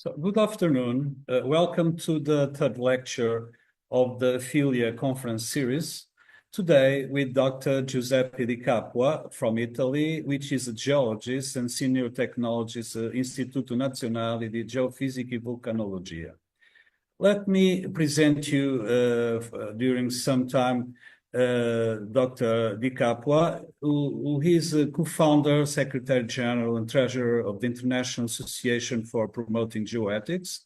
So, good afternoon. Welcome to the third lecture of the Apheleia conference series. Today with Dr. Giuseppe Di Capua from Italy, which is a geologist and senior technologist at Istituto Nazionale di Geofisica e Vulcanologia. Let me present you during some time Dr. Di Capua, who is a co-founder, Secretary General, and Treasurer of the International Association for Promoting Geoethics,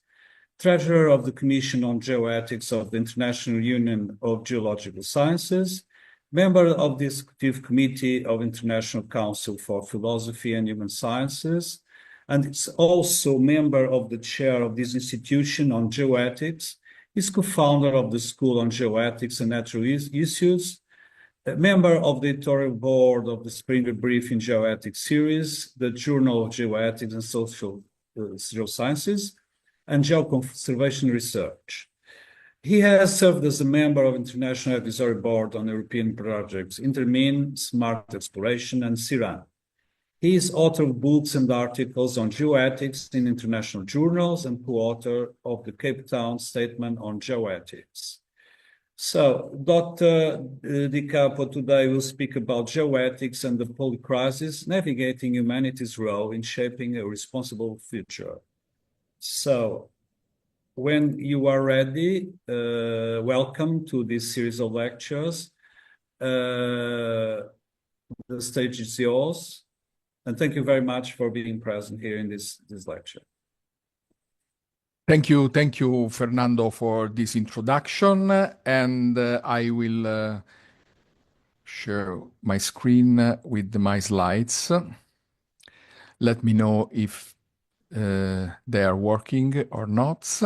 Treasurer of the Commission on Geoethics of the International Union of Geological Sciences, member of the Executive Committee of International Council for Philosophy and Human Sciences, and is also member of the chair of this institution on geoethics. Is co-founder of the School on Geoethics and Natural Issues, a member of the editorial board of the Spring Briefing Geoethics series, the Journal of Geoethics and Social Geosciences, and Geoconservation Research. He has served as a member of International Advisory Board on European projects Intermin, Smart Exploration, and CIRAN. He is author of books and articles on geoethics in international journals and co-author of the Cape Town Statement on Geoethics. So, Dr. Di Capua today will speak about geoethics and the polycrisis, navigating humanity's role in shaping a responsible future. So, when you are ready, welcome to this series of lectures. The stage is yours. And thank you very much for being present here in this lecture. Thank you, Fernando, for this introduction. And I will share my screen with my slides. Let me know if they are working or not.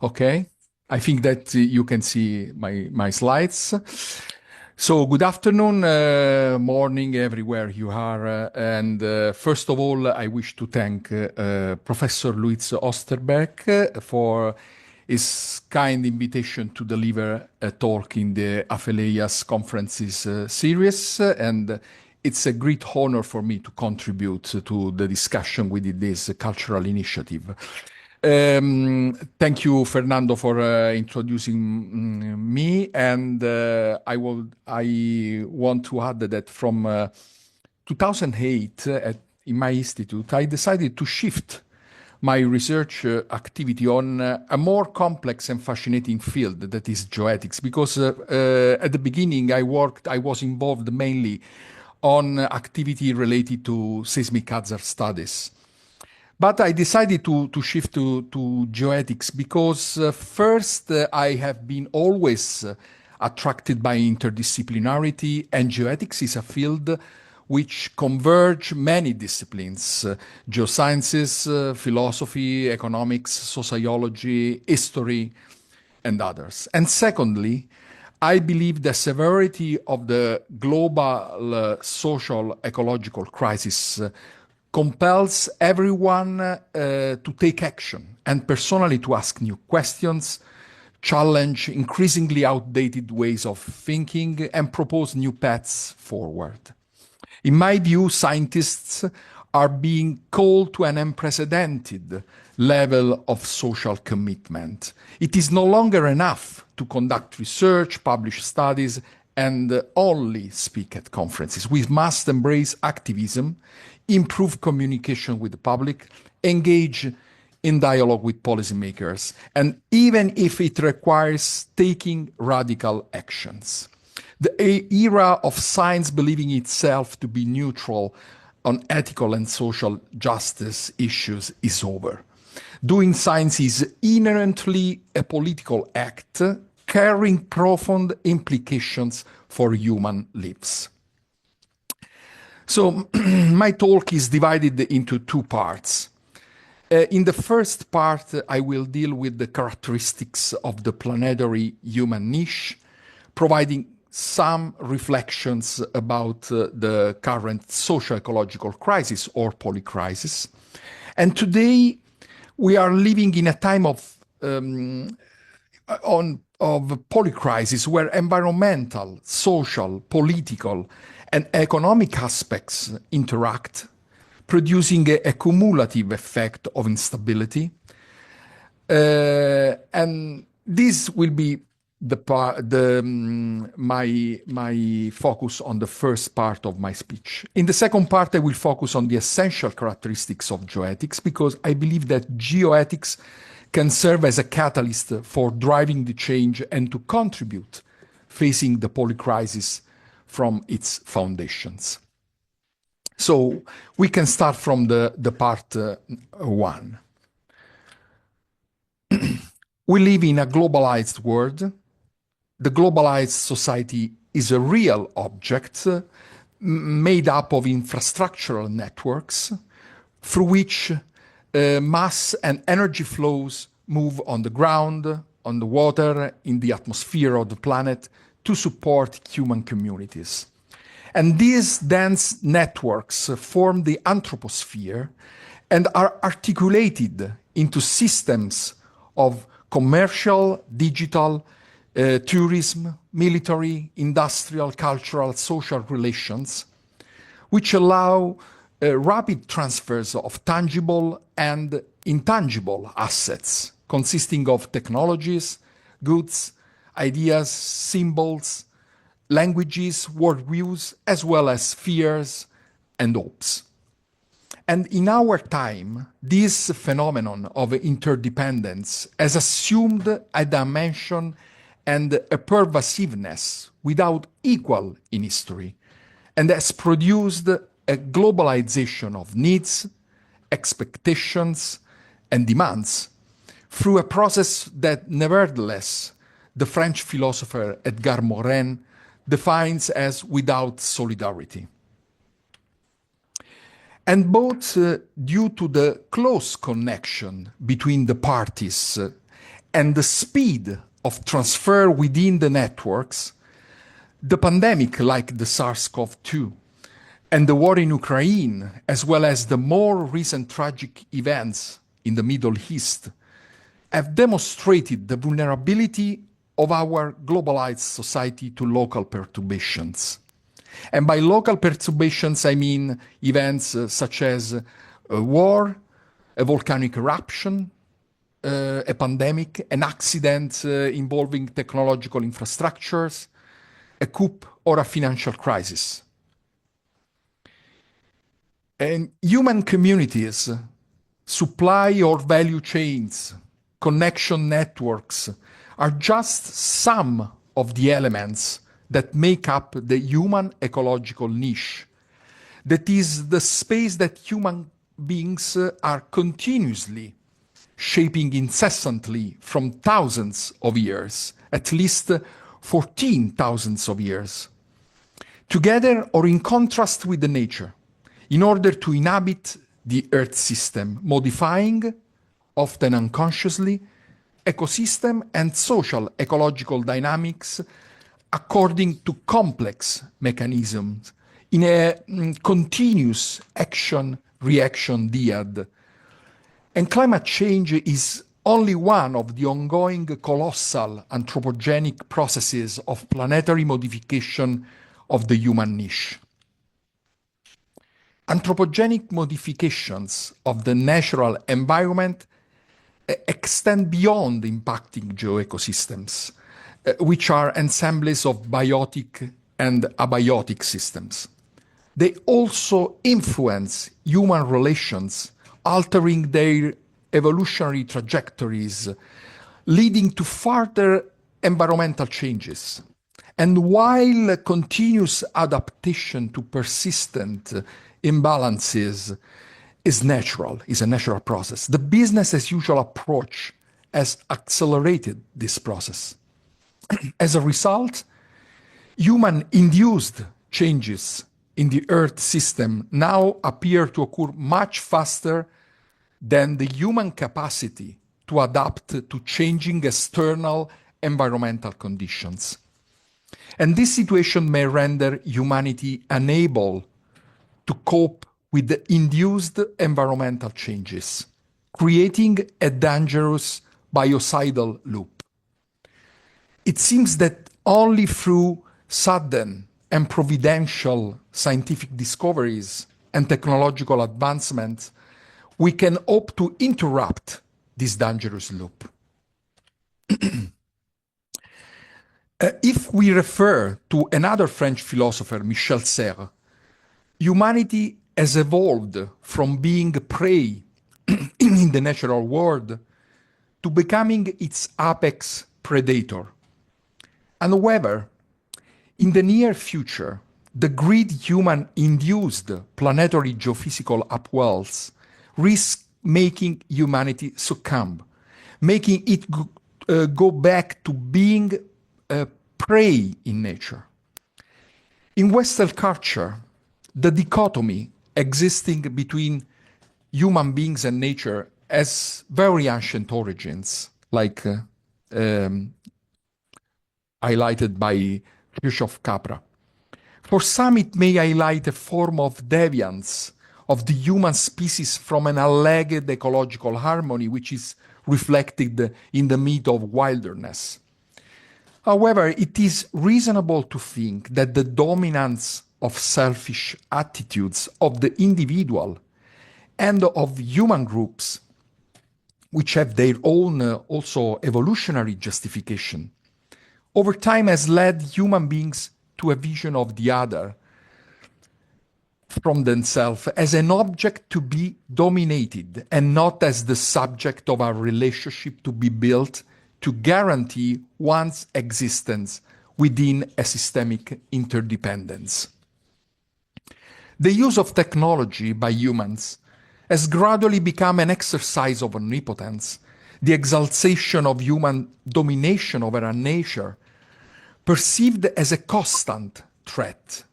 Okay, I think that you can see my slides. So, good afternoon, morning, everywhere you are. And first of all, I wish to thank Professor Luiz Osterberg for his kind invitation to deliver a talk in the Aphelia's conferences series. And it's a great honor for me to contribute to the discussion within this cultural initiative. Thank you, Fernando, for introducing me. And I want to add that from 2008 in my institute, I decided to shift my research activity on a more complex and fascinating field that is geoethics, because at the beginning I was involved mainly on activity related to seismic hazard studies. But I decided to shift to geoethics because first, I have been always attracted by interdisciplinarity, and geoethics is a field which converge many disciplines, geosciences, philosophy, economics, sociology, history, and others. And secondly, I believe the severity of the global social ecological crisis compels everyone to take action and personally to ask new questions, challenge increasingly outdated ways of thinking, and propose new paths forward. In my view, scientists are being called to an unprecedented level of social commitment. It is no longer enough to conduct research, publish studies, and only speak at conferences. We must embrace activism, improve communication with the public, engage in dialogue with policymakers, and even if it requires taking radical actions. The era of science believing itself to be neutral on ethical and social justice issues is over. Doing science is inherently a political act, carrying profound implications for human lives. So my talk is divided into two parts. In the first part, I will deal with the characteristics of the planetary human niche, providing some reflections about the current socio-ecological crisis or polycrisis. And today, we are living in a time of polycrisis where environmental, social, political, and economic aspects interact, producing a cumulative effect of instability. And this will be my focus on the first part of my speech. In the second part, I will focus on the essential characteristics of geoethics, because I believe that geoethics can serve as a catalyst for driving the change and to contribute facing the polycrisis from its foundations. So we can start from the part one. We live in a globalized world. The globalized society is a real object made up of infrastructural networks through which mass and energy flows move on the ground, on the water, in the atmosphere of the planet to support human communities. And these dense networks form the anthroposphere and are articulated into systems of commercial, digital, tourism, military, industrial, cultural, social relations, which allow rapid transfers of tangible and intangible assets, consisting of technologies, goods, ideas, symbols, languages, worldviews, as well as fears and hopes. And in our time, this phenomenon of interdependence has assumed a dimension and a pervasiveness without equal in history, and has produced a globalization of needs, expectations, and demands through a process that, nevertheless, the French philosopher Edgar Morin defines as without solidarity. And both due to the close connection between the parties and the speed of transfer within the networks, the pandemic like the SARS-CoV-2 and the war in Ukraine, as well as the more recent tragic events in the Middle East, have demonstrated the vulnerability of our globalized society to local perturbations. And by local perturbations, I mean events such as a war, a volcanic eruption, a pandemic, an accident involving technological infrastructures, a coup, or a financial crisis. And human communities, supply or value chains, connection networks are just some of the elements that make up the human ecological niche. That is the space that human beings are continuously shaping incessantly from thousands of years, at least 14,000 of years, together or in contrast with the nature, in order to inhabit the Earth system, modifying, often unconsciously, ecosystem and social ecological dynamics according to complex mechanisms in a continuous action-reaction dyad. And climate change is only one of the ongoing colossal anthropogenic processes of planetary modification of the human niche. Anthropogenic modifications of the natural environment extend beyond impacting geoecosystems, which are ensembles of biotic and abiotic systems. They also influence human relations, altering their evolutionary trajectories, leading to further environmental changes. And while continuous adaptation to persistent imbalances is a natural process, the business as usual approach has accelerated this process. As a result, human-induced changes in the Earth system now appear to occur much faster than the human capacity to adapt to changing external environmental conditions. And this situation may render humanity unable to cope with the induced environmental changes, creating a dangerous biocidal loop. It seems that only through sudden and providential scientific discoveries and technological advancements, we can hope to interrupt this dangerous loop. If we refer to another French philosopher, Michel Serres, humanity has evolved from being prey in the natural world to becoming its apex predator. And however, in the near future, the great human-induced planetary geophysical upwells risk making humanity succumb, making it go back to being a prey in nature. In Western culture, the dichotomy existing between human beings and nature has very ancient origins, like highlighted by Giuseppe Capua. For some, it may highlight a form of deviance of the human species from an alleged ecological harmony, which is reflected in the myth of wilderness. However, it is reasonable to think that the dominance of selfish attitudes of the individual and of human groups, which have their own also evolutionary justification, over time has led human beings to a vision of the other from themselves as an object to be dominated and not as the subject of a relationship to be built to guarantee one's existence within a systemic interdependence. The use of technology by humans has gradually become an exercise of omnipotence, the exaltation of human domination over a nature, perceived as a constant threat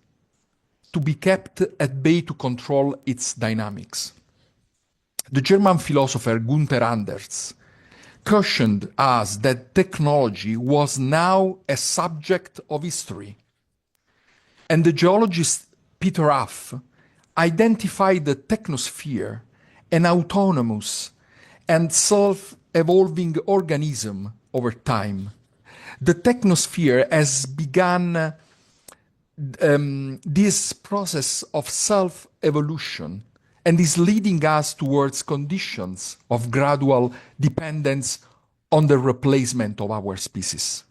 to be kept at bay to control its dynamics. The German philosopher Gunther Anders cautioned us that technology was now a subject of history. And the geologist Peter Huff identified the technosphere an autonomous and self-evolving organism over time. The technosphere has begun this process of self-evolution and is leading us towards conditions of gradual dependence on the replacement of our species.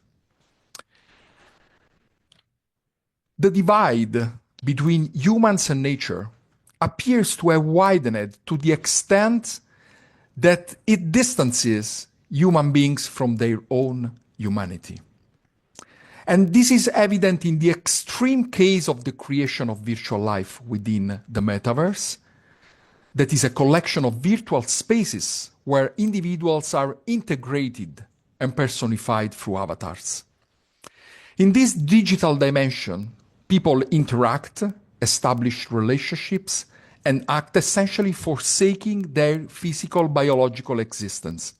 The divide between humans and nature appears to have widened to the extent that it distances human beings from their own humanity. And this is evident in the extreme case of the creation of virtual life within the metaverse. That is a collection of virtual spaces where individuals are integrated and personified through avatars. In this digital dimension, people interact, establish relationships, and act essentially forsaking their physical biological existence.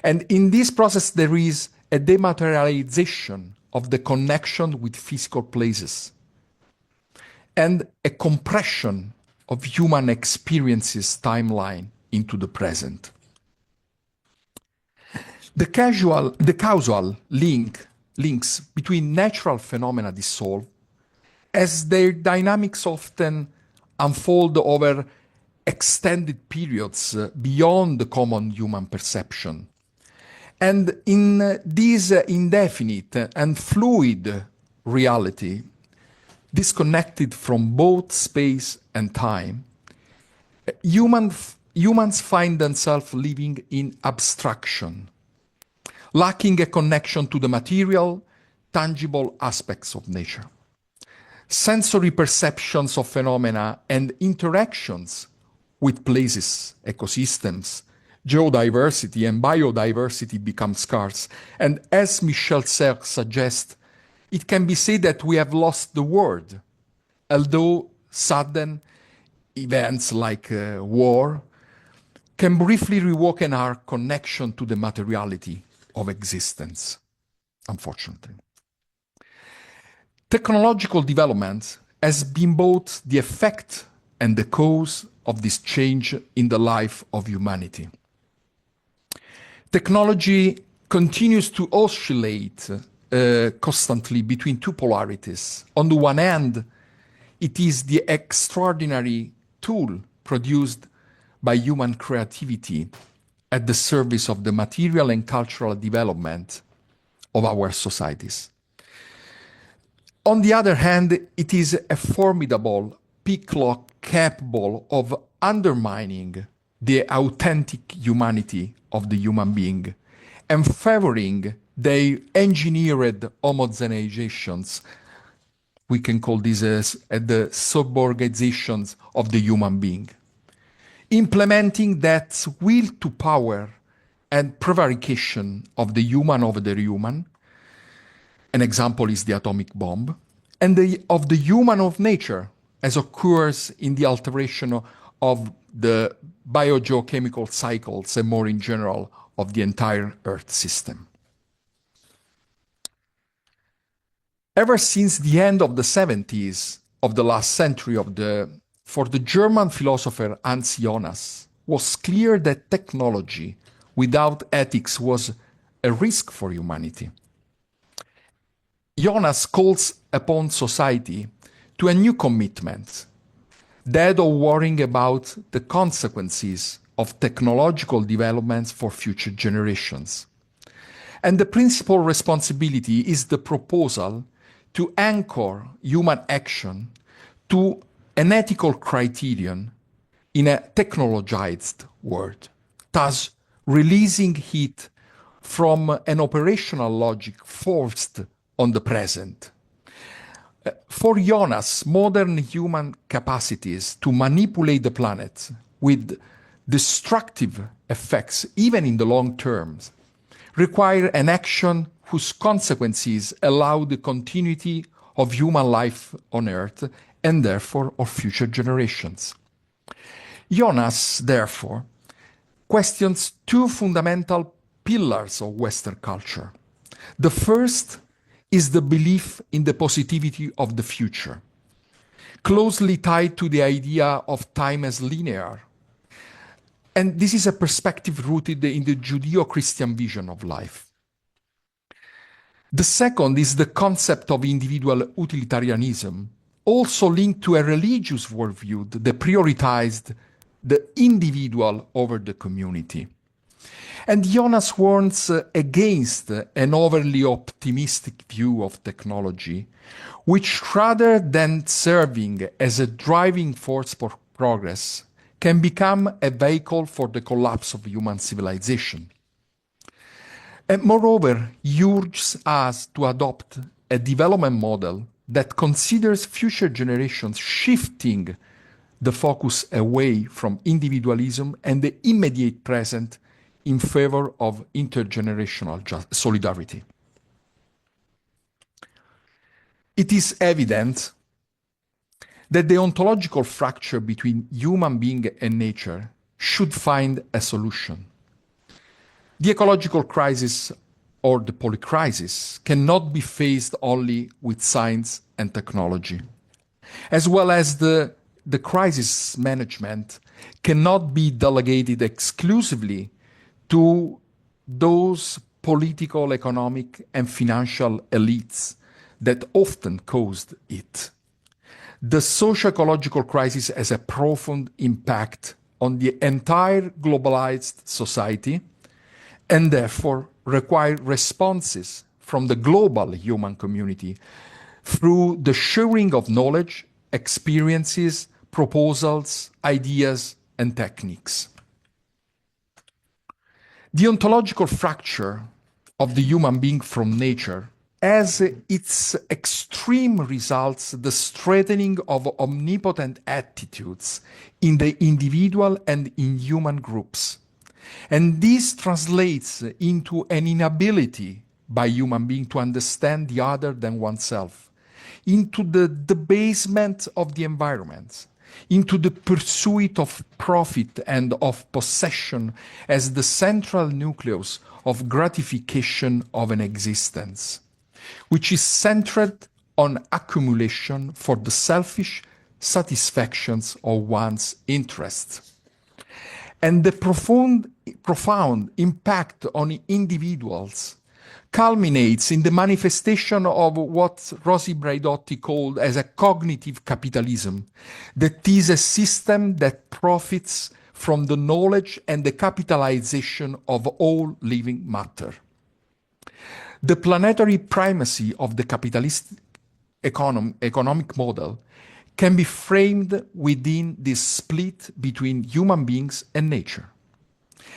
And in this process, there is a dematerialization of the connection with physical places and a compression of human experiences timeline into the present. The causal links between natural phenomena dissolve as their dynamics often unfold over extended periods beyond the common human perception. And in this indefinite and fluid reality, disconnected from both space and time, humans find themselves living in abstraction, lacking a connection to the material, tangible aspects of nature. Sensory perceptions of phenomena and interactions with places, ecosystems, geodiversity and biodiversity become scarce. And as Michel Serres suggests, it can be said that we have lost the word, although sudden events like war can briefly reawaken our connection to the materiality of existence, unfortunately. Technological development has been both the effect and the cause of this change in the life of humanity. Technology continues to oscillate constantly between two polarities. On the one hand, it is the extraordinary tool produced by human creativity at the service of the material and cultural development of our societies. On the other hand, it is a formidable picklock capable of undermining the authentic humanity of the human being and favoring their engineered homogenizations. We can call this as the suborganizations of the human being. Implementing that will to power and prevarication of the human over the human. An example is the atomic bomb, and of the human of nature, as occurs in the alteration of the biogeochemical cycles and more in general of the entire Earth system. Ever since the end of the 70s of the last century for the German philosopher Hans Jonas, was clear that technology without ethics was a risk for humanity. Jonas calls upon society to a new commitment, that of worrying about the consequences of technological developments for future generations. And the principal responsibility is the proposal to anchor human action to an ethical criterion in a technologized world, thus releasing it from an operational logic forced on the present. For Jonas, modern human capacities to manipulate the planet with destructive effects, even in the long term, require an action whose consequences allow the continuity of human life on Earth and therefore of future generations. Jonas, therefore, questions two fundamental pillars of Western culture. The first is the belief in the positivity of the future, closely tied to the idea of time as linear. And this is a perspective rooted in the Judeo-Christian vision of life. The second is the concept of individual utilitarianism, also linked to a religious worldview that prioritized the individual over the community. And Jonas warns against an overly optimistic view of technology, which rather than serving as a driving force for progress, can become a vehicle for the collapse of human civilization. And moreover, he urges us to adopt a development model that considers future generations shifting the focus away from individualism and the immediate present in favor of intergenerational solidarity. It is evident that the ontological fracture between human being and nature should find a solution. The ecological crisis or the polycrisis cannot be faced only with science and technology, as well as the crisis management cannot be delegated exclusively to those political, economic, and financial elites that often caused it. The socio-ecological crisis has a profound impact on the entire globalized society and therefore require responses from the global human community through the sharing of knowledge, experiences, proposals, ideas, and techniques. The ontological fracture of the human being from nature has its extreme results the strengthening of omnipotent attitudes in the individual and in human groups. And this translates into an inability by human being to understand the other than oneself, into the debasement of the environment, into the pursuit of profit and of possession as the central nucleus of gratification of an existence, which is centered on accumulation for the selfish satisfactions of one's interests. And the profound impact on individuals culminates in the manifestation of what Rosi Braidotti called as a cognitive capitalism, that is a system that profits from the knowledge and the capitalization of all living matter. The planetary primacy of the capitalist economic model can be framed within this split between human beings and nature.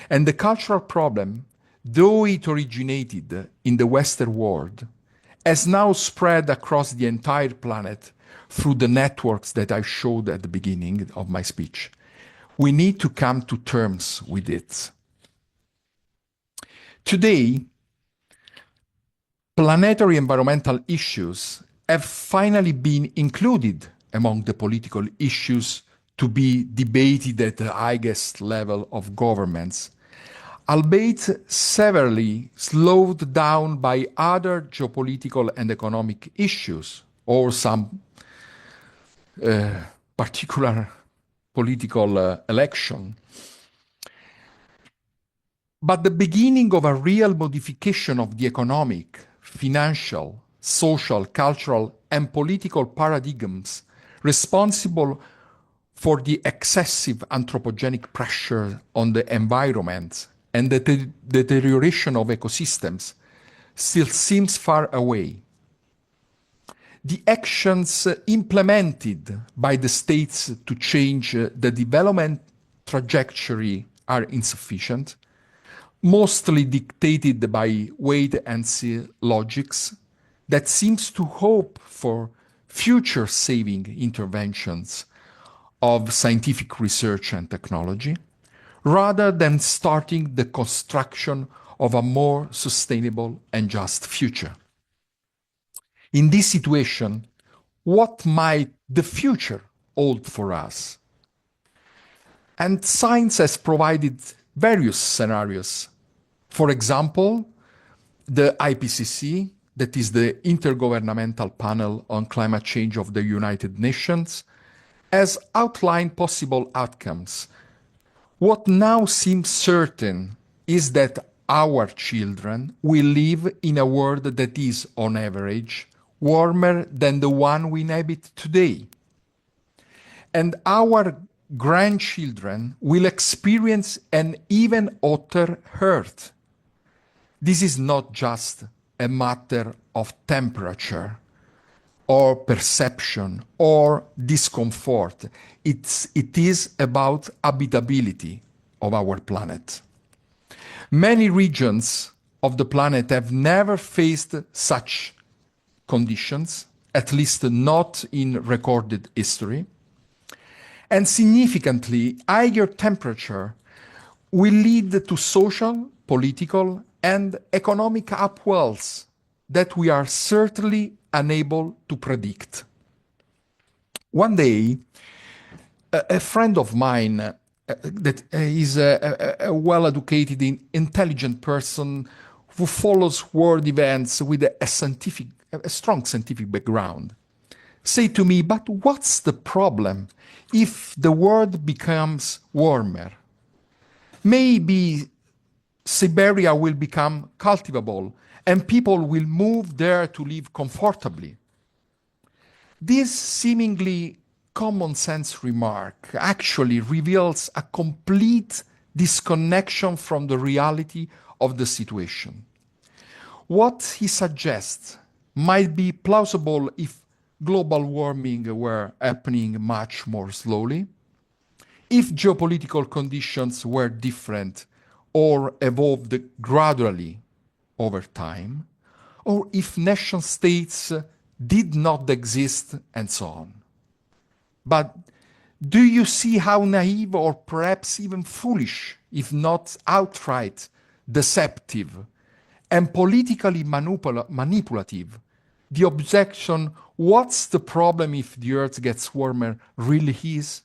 And the cultural problem, though it originated in the Western world, has now spread across the entire planet through the networks that I showed at the beginning of my speech. We need to come to terms with it. Today, planetary environmental issues have finally been included among the political issues to be debated at the highest level of governments, albeit severely slowed down by other geopolitical and economic issues or some particular political election. But the beginning of a real modification of the economic, financial, social, cultural, and political paradigms responsible for the excessive anthropogenic pressure on the environment and the deterioration of ecosystems still seems far away. The actions implemented by the states to change the development trajectory are insufficient, mostly dictated by wait-and-see logics that seems to hope for future-saving interventions of scientific research and technology, rather than starting the construction of a more sustainable and just future. In this situation, what might the future hold for us? And science has provided various scenarios. For example, the IPCC, that is the Intergovernmental Panel on Climate Change of the United Nations, has outlined possible outcomes. What now seems certain is that our children will live in a world that is, on average, warmer than the one we inhabit today. And our grandchildren will experience an even hotter Earth. This is not just a matter of temperature or perception or discomfort. It is about habitability of our planet. Many regions of the planet have never faced such conditions, at least not in recorded history. And significantly, higher temperature will lead to social, political, and economic upwells that we are certainly unable to predict. One day, a friend of mine that is a well-educated, intelligent person who follows world events with a strong scientific background, say to me, but what's the problem if the world becomes warmer? Maybe Siberia will become cultivable and people will move there to live comfortably. This seemingly common sense remark actually reveals a complete disconnection from the reality of the situation. What he suggests might be plausible if global warming were happening much more slowly, if geopolitical conditions were different or evolved gradually over time, or if nation states did not exist, and so on. But do you see how naive or perhaps even foolish, if not outright deceptive and politically manipulative, the objection, what's the problem if the Earth gets warmer, really is?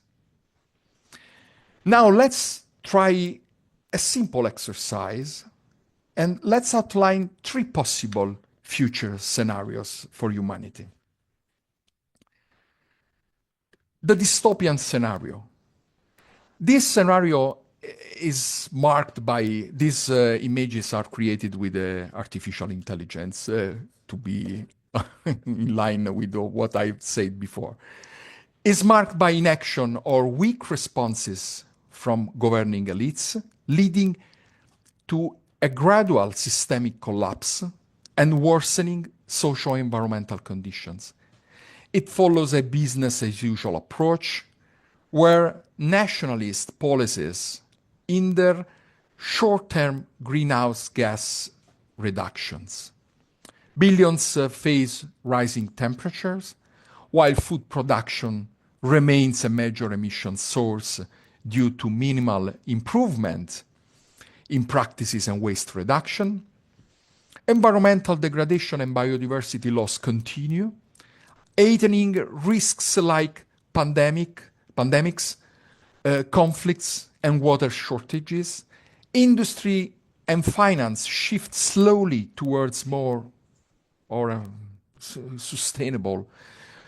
Now let's try a simple exercise and let's outline 3 possible future scenarios for humanity. The dystopian scenario. This scenario is marked by these images are created with artificial intelligence to be in line with what I've said before, is marked by inaction or weak responses from governing elites, leading to a gradual systemic collapse and worsening socio-environmental conditions. It follows a business-as-usual approach where nationalist policies hinder short-term greenhouse gas reductions. Billions face rising temperatures, while food production remains a major emission source due to minimal improvement in practices and waste reduction. Environmental degradation and biodiversity loss continue, heightening risks like pandemics, conflicts, and water shortages. Industry and finance shift slowly towards more sustainable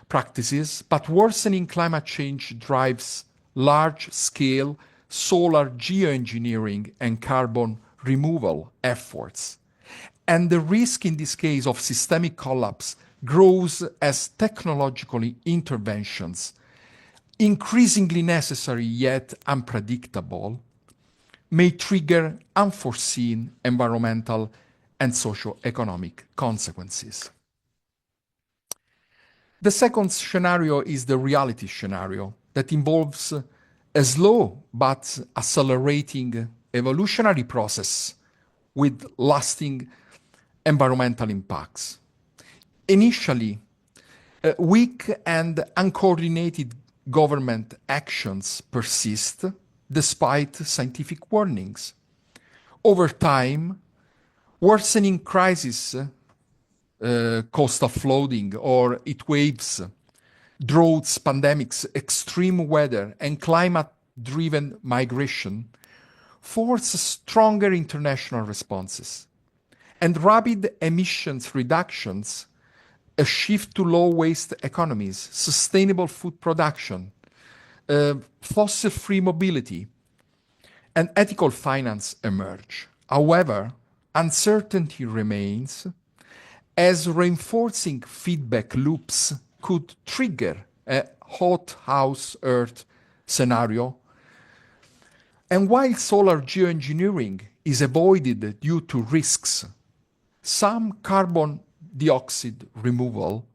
practices, but worsening climate change drives large-scale solar geoengineering and carbon removal efforts. And the risk in this case of systemic collapse grows as technological interventions, increasingly necessary yet unpredictable, may trigger unforeseen environmental and socio-economic consequences. The second scenario is the reality scenario that involves a slow but accelerating evolutionary process with lasting environmental impacts. Initially, weak and uncoordinated government actions persist despite scientific warnings. Over time, worsening crises, coastal flooding or heat waves, droughts, pandemics, extreme weather, and climate-driven migration force stronger international responses. And rapid emissions reductions, a shift to low-waste economies, sustainable food production, fossil-free mobility, and ethical finance emerge. However, uncertainty remains as reinforcing feedback loops could trigger a hothouse Earth scenario. And while solar geoengineering is avoided due to risks, some carbon dioxide removal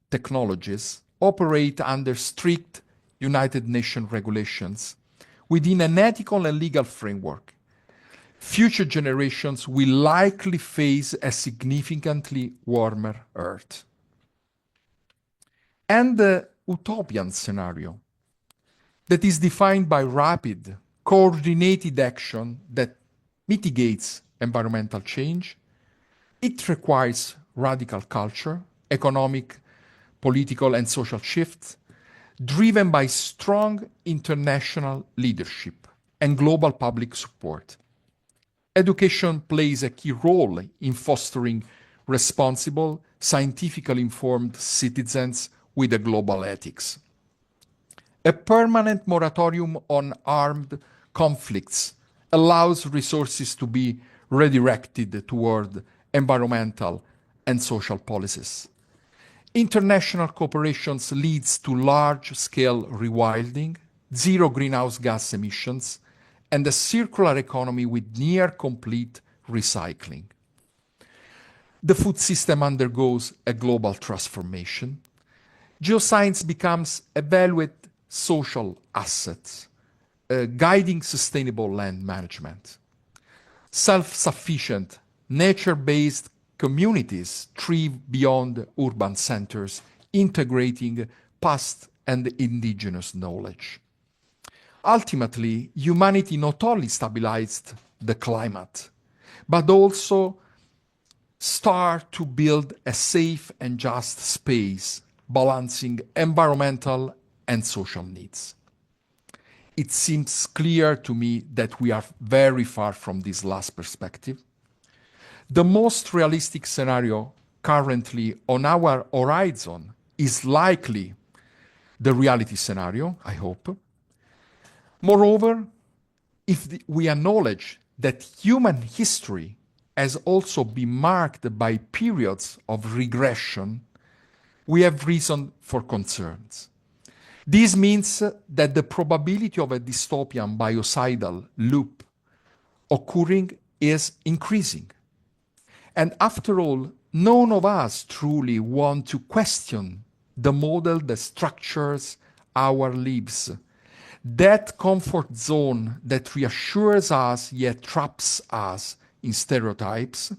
technologies operate under strict United Nations regulations within an ethical and legal framework. Future generations will likely face a significantly warmer Earth. And the utopian scenario that is defined by rapid, coordinated action that mitigates environmental change. It requires radical culture, economic, political, and social shifts, driven by strong international leadership and global public support. Education plays a key role in fostering responsible, scientifically informed citizens with a global ethics. A permanent moratorium on armed conflicts allows resources to be redirected toward environmental and social policies. International cooperation leads to large-scale rewilding, zero greenhouse gas emissions, and a circular economy with near-complete recycling. The food system undergoes a global transformation. Geoscience becomes a valued social asset, guiding sustainable land management. Self-sufficient, nature-based communities thrive beyond urban centers, integrating past and indigenous knowledge. Ultimately, humanity not only stabilized the climate, but also start to build a safe and just space, balancing environmental and social needs. It seems clear to me that we are very far from this last perspective. The most realistic scenario currently on our horizon is likely the reality scenario, I hope. Moreover, we acknowledge that human history has also been marked by periods of regression, we have reason for concerns. This means that the probability of a dystopian biocidal loop occurring is increasing. And after all, none of us truly want to question the model that structures our lives, that comfort zone that reassures us yet traps us in stereotypes,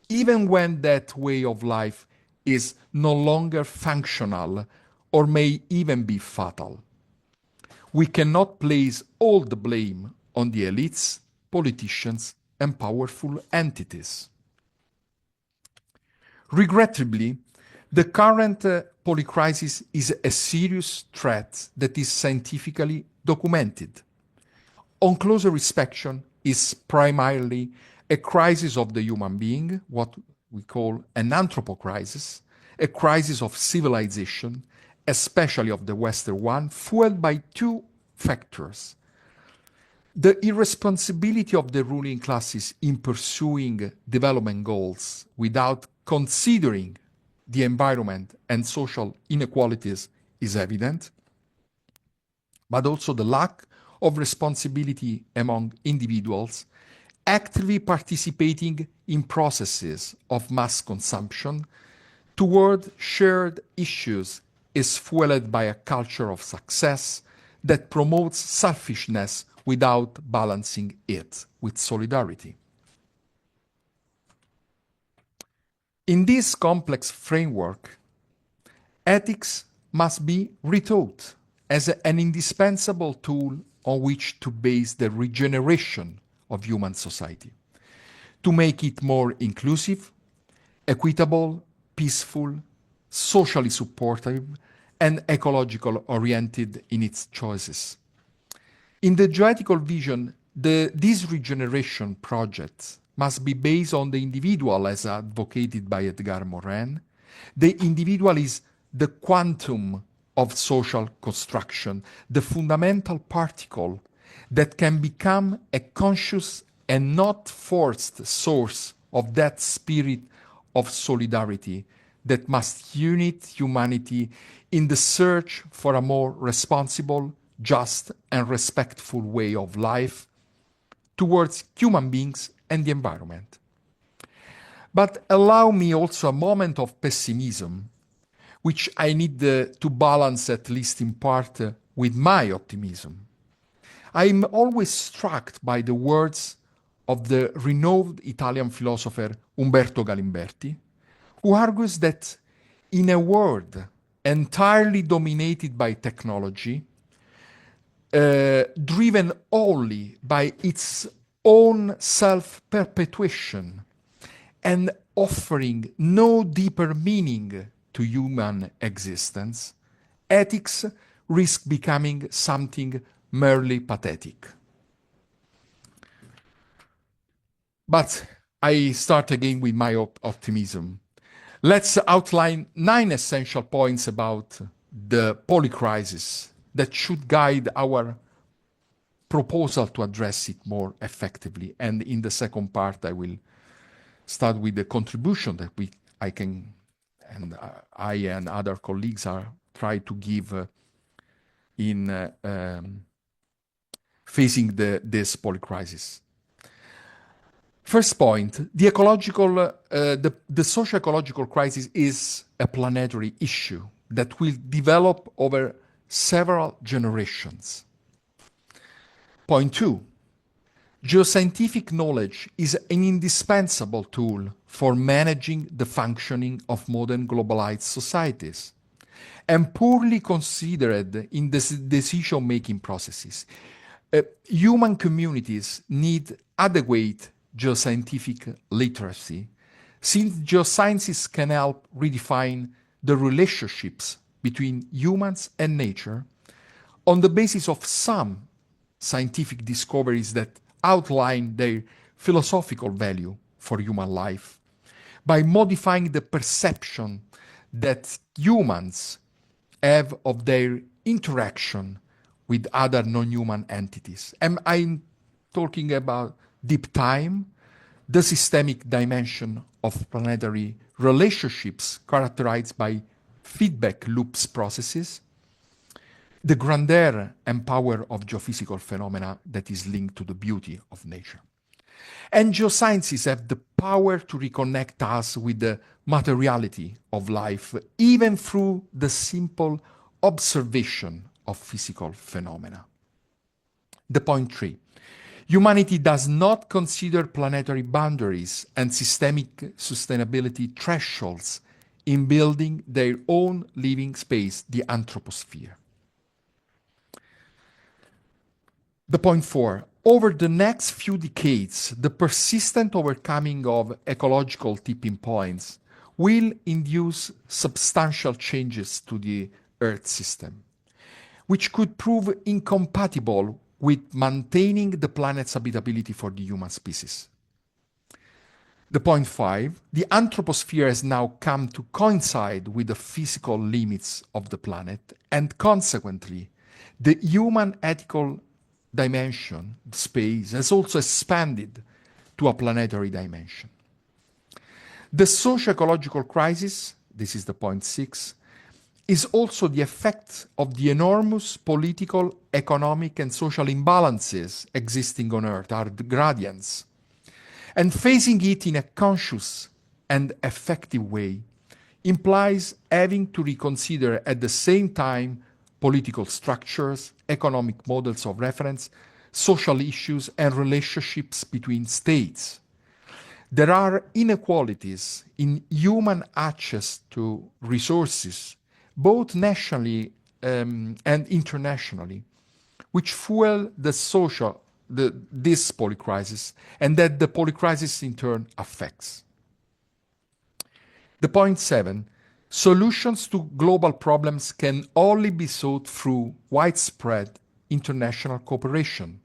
even when that way of life is no longer functional or may even be fatal. We cannot place all the blame on the elites, politicians, and powerful entities. Regrettably, the current polycrisis is a serious threat that is scientifically documented. On closer inspection, is primarily a crisis of the human being, what we call an anthropocrisis, a crisis of civilization, especially of the Western one, fueled by two factors. The irresponsibility of the ruling classes in pursuing development goals without considering the environment and social inequalities is evident, but also the lack of responsibility among individuals actively participating in processes of mass consumption toward shared issues is fueled by a culture of success that promotes selfishness without balancing it with solidarity. In this complex framework, ethics must be rethought as an indispensable tool on which to base the regeneration of human society, to make it more inclusive, equitable, peaceful, socially supportive, and ecological oriented in its choices. In the geoethical vision, these regeneration projects must be based on the individual as advocated by Edgar Morin. The individual is the quantum of social construction, the fundamental particle that can become a conscious and not forced source of that spirit of solidarity that must unite humanity in the search for a more responsible, just, and respectful way of life towards human beings and the environment. But allow me also a moment of pessimism, which I need to balance, at least in part, with my optimism. I'm always struck by the words of the renowned Italian philosopher Umberto Galimberti, who argues that in a world entirely dominated by technology, driven only by its own self-perpetuation and offering no deeper meaning to human existence, ethics risk becoming something merely pathetic. But I start again with my optimism. Let's outline 9 essential points about the polycrisis that should guide our proposal to address it more effectively. And in the second part, I will start with the contribution that I and other colleagues are trying to give in facing this polycrisis. First point, the socio-ecological crisis is a planetary issue that will develop over several generations. Point 2, geoscientific knowledge is an indispensable tool for managing the functioning of modern globalized societies and poorly considered in the decision-making processes. Human communities need adequate geoscientific literacy, since geosciences can help redefine the relationships between humans and nature on the basis of some scientific discoveries that outline their philosophical value for human life, by modifying the perception that humans have of their interaction with other non-human entities. And I'm talking about deep time, the systemic dimension of planetary relationships characterized by feedback loops processes, the grandeur and power of geophysical phenomena that is linked to the beauty of nature. And geosciences have the power to reconnect us with the materiality of life, even through the simple observation of physical phenomena. The point 3. Humanity does not consider planetary boundaries and systemic sustainability thresholds in building their own living space, the anthroposphere. The point 4. Over the next few decades, the persistent overcoming of ecological tipping points will induce substantial changes to the Earth system, which could prove incompatible with maintaining the planet's habitability for the human species. The point 5, the anthroposphere has now come to coincide with the physical limits of the planet, and consequently, the human ethical dimension, space, has also expanded to a planetary dimension. The socio-ecological crisis, this is the point 6, is also the effect of the enormous political, economic, and social imbalances existing on Earth, are the gradients. And facing it in a conscious and effective way implies having to reconsider at the same time political structures, economic models of reference, social issues, and relationships between states. There are inequalities in human access to resources, both nationally and internationally, which fuel this polycrisis, and that the polycrisis in turn affects. The point 7, solutions to global problems can only be sought through widespread international cooperation.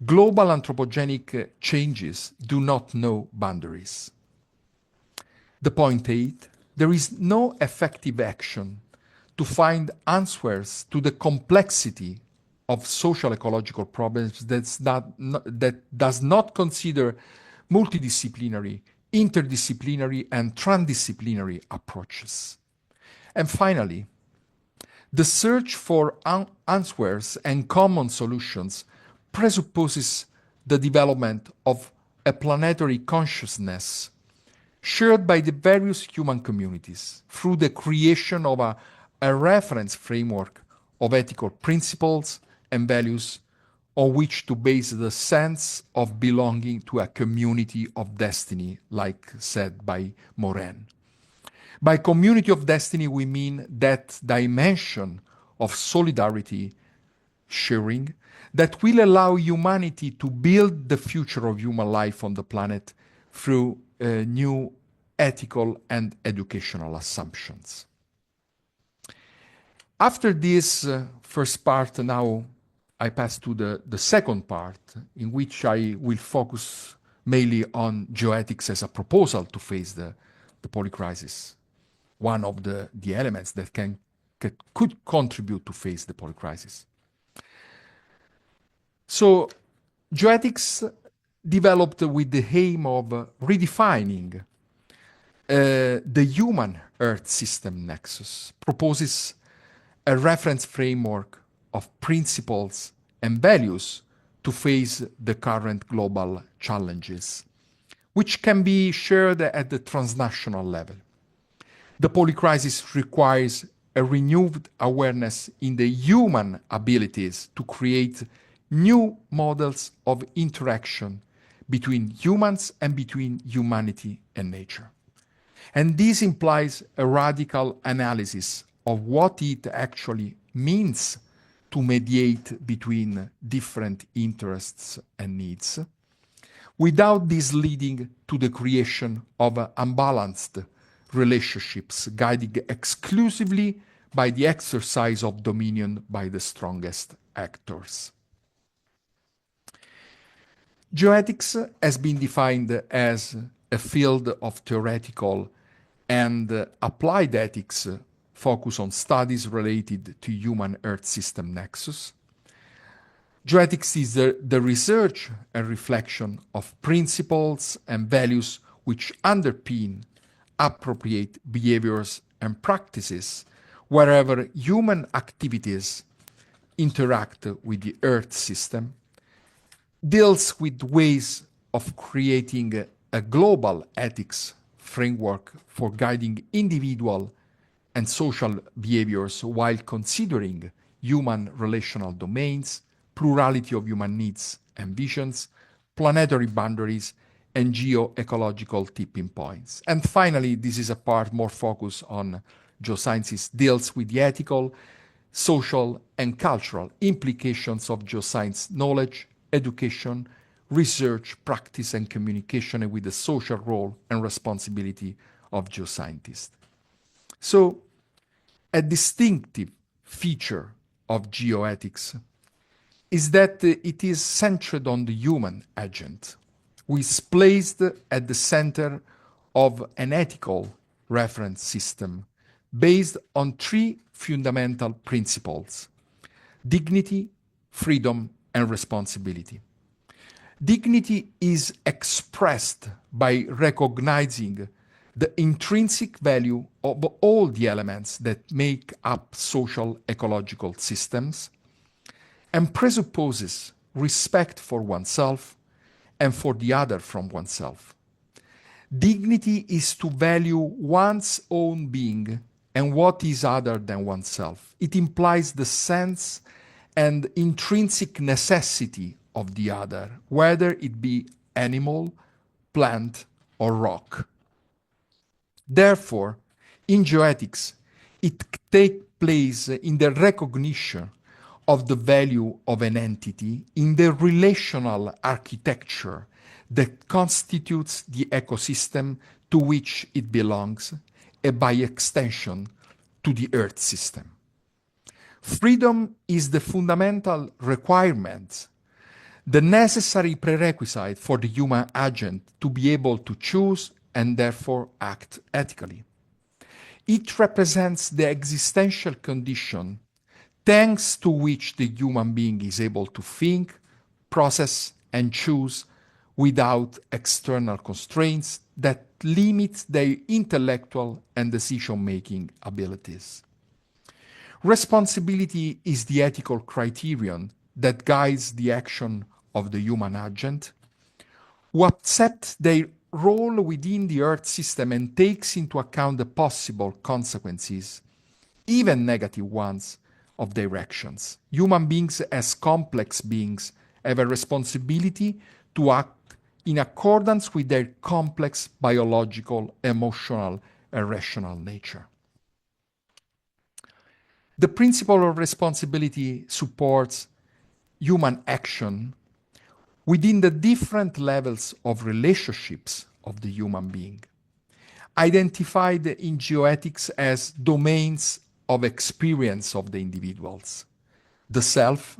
Global anthropogenic changes do not know boundaries. The point 8, there is no effective action to find answers to the complexity of social ecological problems that does not consider multidisciplinary, interdisciplinary, and transdisciplinary approaches. And finally, the search for answers and common solutions presupposes the development of a planetary consciousness shared by the various human communities through the creation of a reference framework of ethical principles and values on which to base the sense of belonging to a community of destiny, like said by Morin. By community of destiny, we mean that dimension of solidarity, sharing, that will allow humanity to build the future of human life on the planet through new ethical and educational assumptions. After this first part, now I pass to the second part, in which I will focus mainly on geoethics as a proposal to face the polycrisis, one of the elements that could contribute to face the polycrisis. So, geoethics developed with the aim of redefining the human Earth system nexus, proposes a reference framework of principles and values to face the current global challenges, which can be shared at the transnational level. The polycrisis requires a renewed awareness in the human abilities to create new models of interaction between humans and between humanity and nature. And this implies a radical analysis of what it actually means to mediate between different interests and needs, without this leading to the creation of unbalanced relationships guided exclusively by the exercise of dominion by the strongest actors. Geoethics has been defined as a field of theoretical and applied ethics focused on studies related to human Earth system nexus, Geoethics is the research and reflection of principles and values which underpin appropriate behaviors and practices wherever human activities interact with the Earth system, deals with ways of creating a global ethics framework for guiding individual and social behaviors while considering human relational domains, plurality of human needs and visions, planetary boundaries, and geo-ecological tipping points. And finally, this is a part more focused on geosciences, deals with the ethical, social, and cultural implications of geoscience knowledge, education, research, practice, and communication, and with the social role and responsibility of geoscientists. So, a distinctive feature of geoethics is that it is centered on the human agent, who is placed at the center of an ethical reference system based on three fundamental principles: dignity, freedom, and responsibility. Dignity is expressed by recognizing the intrinsic value of all the elements that make up social ecological systems and presupposes respect for oneself and for the other from oneself. Dignity is to value one's own being and what is other than oneself. It implies the sense and intrinsic necessity of the other, whether it be animal, plant, or rock. Therefore, in geoethics, it takes place in the recognition of the value of an entity in the relational architecture that constitutes the ecosystem to which it belongs, and by extension, to the Earth system. Freedom is the fundamental requirement, the necessary prerequisite for the human agent to be able to choose and therefore act ethically. It represents the existential condition thanks to which the human being is able to think, process, and choose without external constraints that limit their intellectual and decision-making abilities. Responsibility is the ethical criterion that guides the action of the human agent, who accepts their role within the Earth system and takes into account the possible consequences, even negative ones, of their actions. Human beings, as complex beings, have a responsibility to act in accordance with their complex biological, emotional, and rational nature. The principle of responsibility supports human action within the different levels of relationships of the human being, identified in geoethics as domains of experience of the individuals: the self,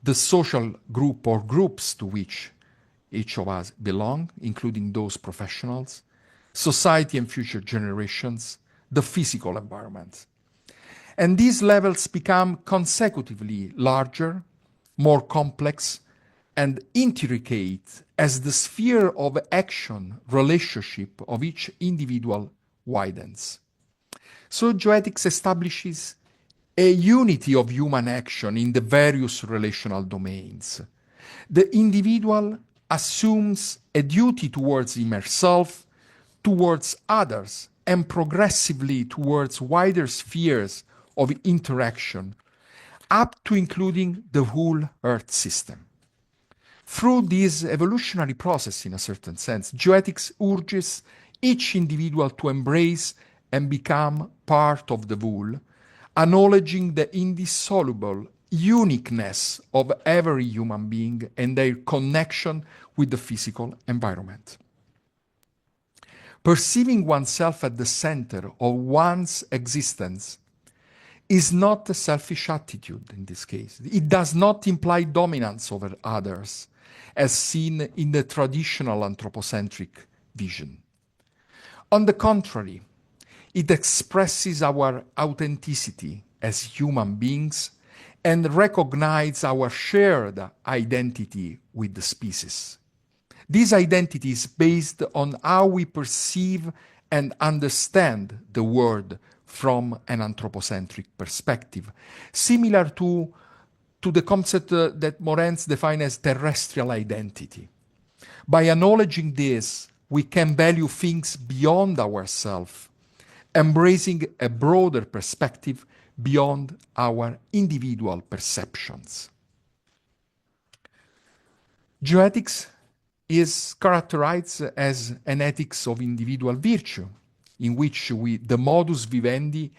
the social group or groups to which each of us belong, including those professionals, society and future generations, the physical environment. And these levels become consecutively larger, more complex, and intricate as the sphere of action relationship of each individual widens. So geoethics establishes a unity of human action in the various relational domains. The individual assumes a duty towards himself, towards others, and progressively towards wider spheres of interaction, up to including the whole Earth system. Through this evolutionary process, in a certain sense, geoethics urges each individual to embrace and become part of the whole, acknowledging the indissoluble uniqueness of every human being and their connection with the physical environment. Perceiving oneself at the center of one's existence is not a selfish attitude in this case. It does not imply dominance over others, as seen in the traditional anthropocentric vision. On the contrary, it expresses our authenticity as human beings and recognize our shared identity with the species. This identity is based on how we perceive and understand the world from an anthropocentric perspective, similar to the concept that Morens defines as terrestrial identity. By acknowledging this, we can value things beyond ourselves, embracing a broader perspective beyond our individual perceptions. Geoethics is characterized as an ethics of individual virtue, in which the modus vivendi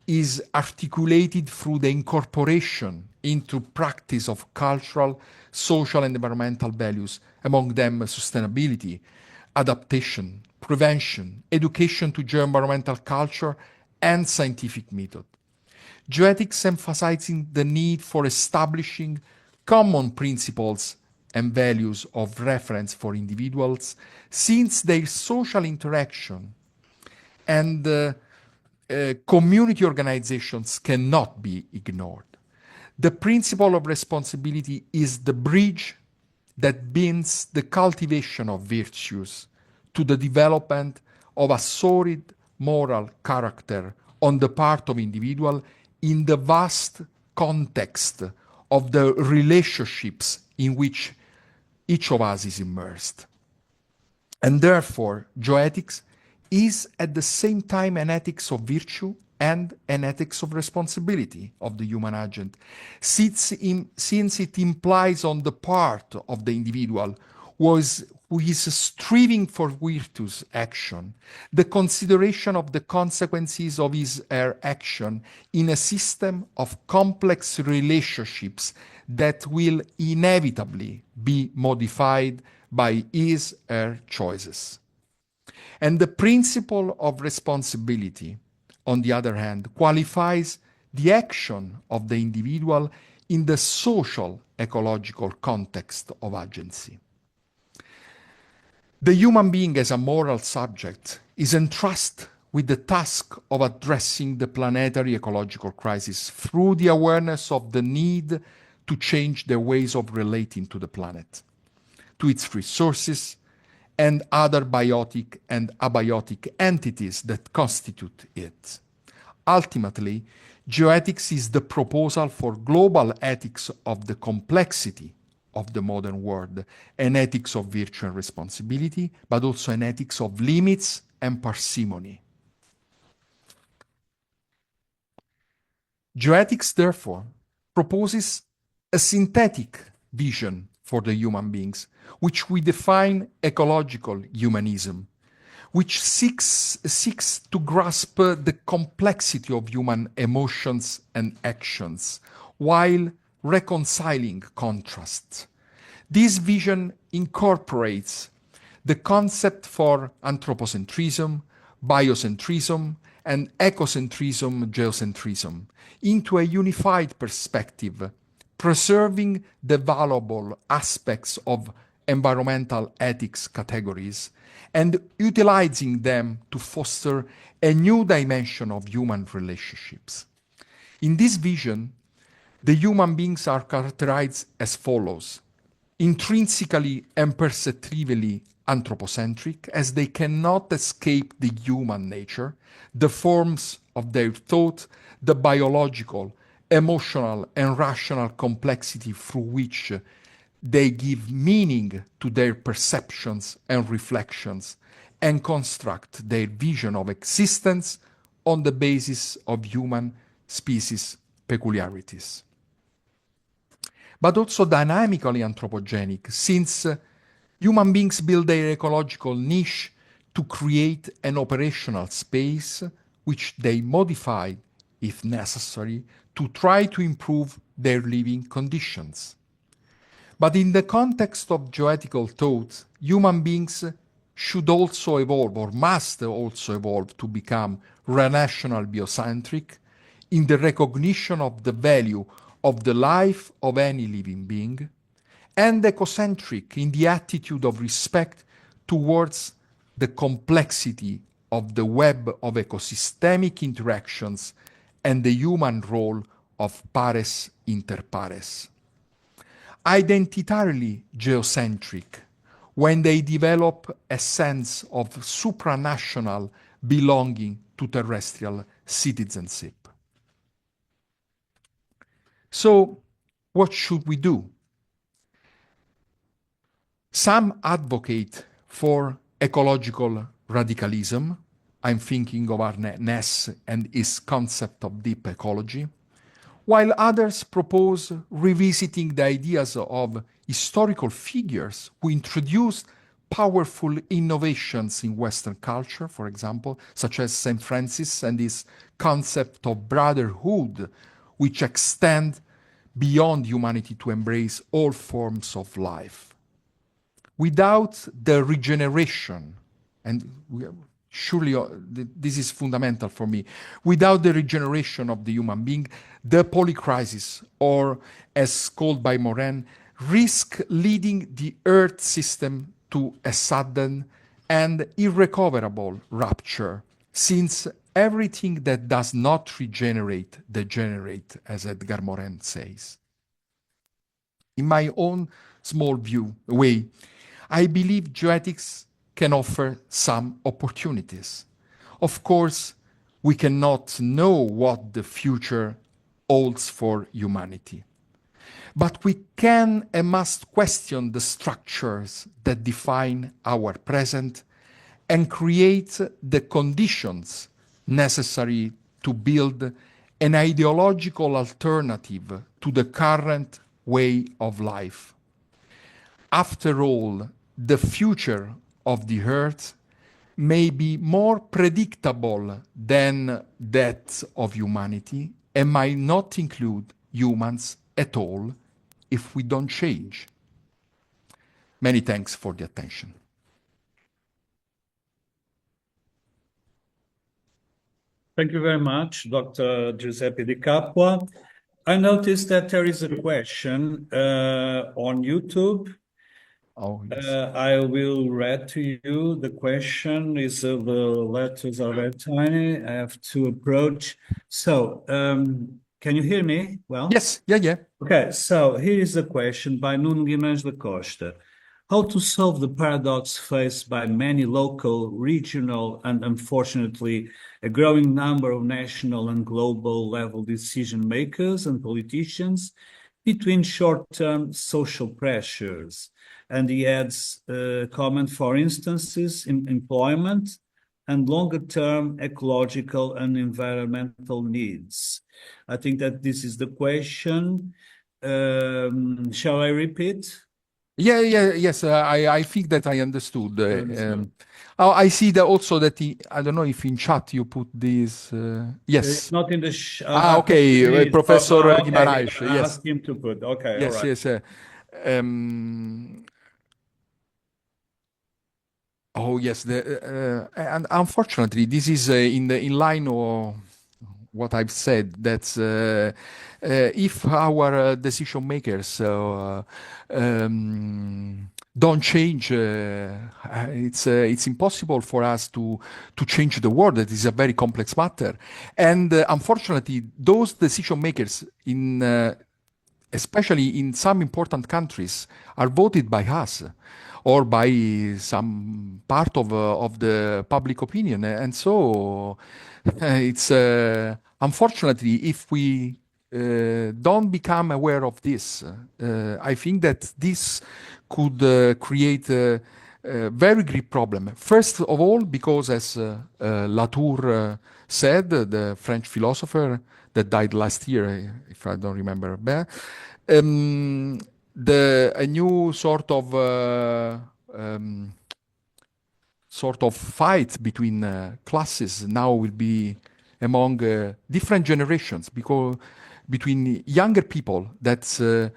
is articulated through the incorporation into practice of cultural, social, and environmental values, among them sustainability, adaptation, prevention, education to geo-environmental culture, and scientific method. Geoethics emphasizing the need for establishing common principles and values of reference for individuals, since their social interaction and community organizations cannot be ignored. The principle of responsibility is the bridge that binds the cultivation of virtues to the development of a solid moral character on the part of individual in the vast context of the relationships in which each of us is immersed. And therefore, geoethics is at the same time an ethics of virtue and an ethics of responsibility of the human agent, since it implies on the part of the individual who is striving for virtuous action, the consideration of the consequences of his or her action in a system of complex relationships that will inevitably be modified by his or her choices. And the principle of responsibility, on the other hand, qualifies the action of the individual in the social ecological context of agency. The human being as a moral subject is entrusted with the task of addressing the planetary ecological crisis through the awareness of the need to change their ways of relating to the planet, to its resources, and other biotic and abiotic entities that constitute it. Ultimately, geoethics is the proposal for global ethics of the complexity of the modern world, an ethics of virtue and responsibility, but also an ethics of limits and parsimony. Geoethics, therefore, proposes a synthetic vision for the human beings, which we define ecological humanism, which seeks to grasp the complexity of human emotions and actions while reconciling contrasts. This vision incorporates the concept for anthropocentrism, biocentrism, and ecocentrism, geocentrism into a unified perspective, preserving the valuable aspects of environmental ethics categories and utilizing them to foster a new dimension of human relationships. In this vision, the human beings are characterized as follows: intrinsically and perceptively anthropocentric, as they cannot escape the human nature, the forms of their thought, the biological, emotional, and rational complexity through which they give meaning to their perceptions and reflections and construct their vision of existence on the basis of human species peculiarities. But also dynamically anthropogenic, since human beings build their ecological niche to create an operational space which they modify, if necessary, to try to improve their living conditions. But in the context of geoethical thought, human beings should also evolve, or must also evolve, to become relational biocentric in the recognition of the value of the life of any living being, and ecocentric in the attitude of respect towards the complexity of the web of ecosystemic interactions and the human role of pares inter pares. Identitarily geocentric, when they develop a sense of supranational belonging to terrestrial citizenship. So, what should we do? Some advocate for ecological radicalism. I'm thinking of Arne Ness and his concept of deep ecology, while others propose revisiting the ideas of historical figures who introduced powerful innovations in Western culture, for example, such as St. Francis and his concept of brotherhood, which extend beyond humanity to embrace all forms of life. Without the regeneration, and surely this is fundamental for me, without the regeneration of the human being, the polycrisis, or as called by Morin, risk leading the Earth system to a sudden and irrecoverable rupture, since everything that does not regenerate degenerate, as Edgar Morin says. In my own small way, I believe geoethics can offer some opportunities. Of course, we cannot know what the future holds for humanity. But we can and must question the structures that define our present and create the conditions necessary to build an ideological alternative to the current way of life. After all, the future of the Earth may be more predictable than that of humanity and might not include humans at all if we don't change. Many thanks for the attention. Thank you very much, Dr. Giuseppe Di Capua. I noticed that there is a question on YouTube. Oh, yes. I will read to you. The question is, the letters are very tiny. I have to approach. So, can you hear me well? Yes, yeah. Okay, so here is the question by Nuno Guimarães da Costa. How to solve the paradox faced by many local, regional, and unfortunately a growing number of national and global level decision makers and politicians between short-term social pressures. And he adds a comment, for instances, in employment and longer-term ecological and environmental needs. I think that this is the question. Shall I repeat? Yes. I think that I understood. I see that also that I don't know if in chat you put this. Yes. It's not in the. Okay, Professor Guimarães. I Yes. asked him to put. Okay. Yes. All right. Yes. Oh yes, and unfortunately, this is in line of what I've said. That if our decision makers don't change, it's impossible for us to change the world. It is a very complex matter, and unfortunately, those decision makers especially in some important countries, are voted by us or by some part of the public opinion. And so it's unfortunately, if we don't become aware of this, I think that this could create a very great problem. First of all, because as Latour said, the French philosopher that died last year, if I don't remember bad, a new sort of fight between classes now will be among different generations, because between younger people that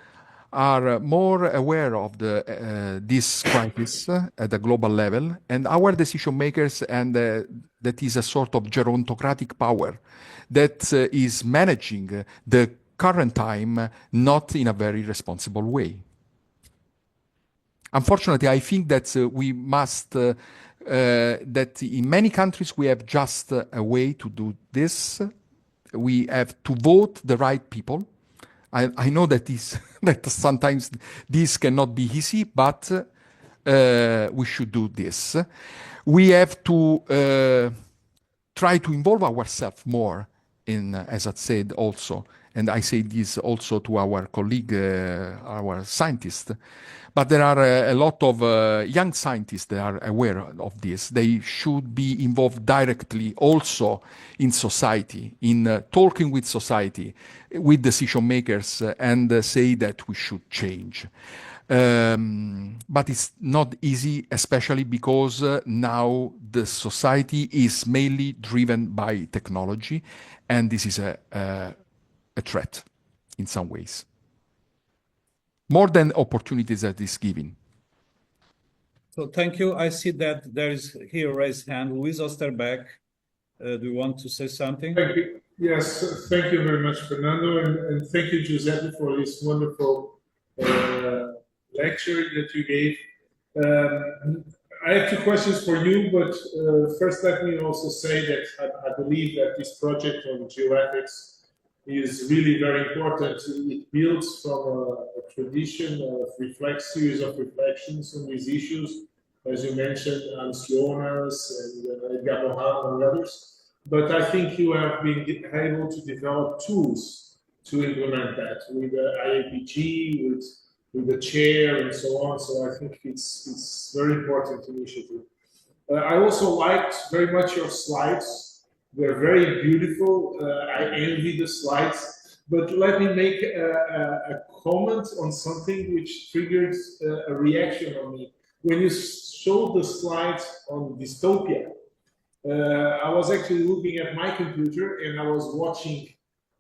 are more aware of this crisis at a global level, and our decision makers, and that is a sort of gerontocratic power that is managing the current time not in a very responsible way. Unfortunately, I think that we must, that in many countries we have just a way to do this, we have to vote the right people. I know that that sometimes this cannot be easy, but we should do this. We have to try to involve ourselves more in, as I said also, and I say this also to our colleague, our scientists, but there are a lot of young scientists that are aware of this. They should be involved directly also in society, in talking with society, with decision makers, and say that we should change. But it's not easy, especially because now the society is mainly driven by technology, and this is a threat in some ways. More than opportunities that is given. So thank you. I see that there is here raised hand. Luis Osterbeck, do you want to say something? Thank you. Yes, thank you very much, Fernando, and thank you, Giuseppe, for this wonderful lecture that you gave. I have two questions for you, but first let me also say that I believe that this project on geoethics is really very important. It builds from a tradition of series of reflections on these issues, as you mentioned, Jonas and Gabohan and others. But I think you have been able to develop tools to implement that with the IAPG, with the chair and so on. So I think it's very important initiative. I also liked very much your slides. They're very beautiful. I envy the slides. But let me make a comment on something which triggered a reaction on me. When you showed the slides on dystopia, I was actually looking at my computer and I was watching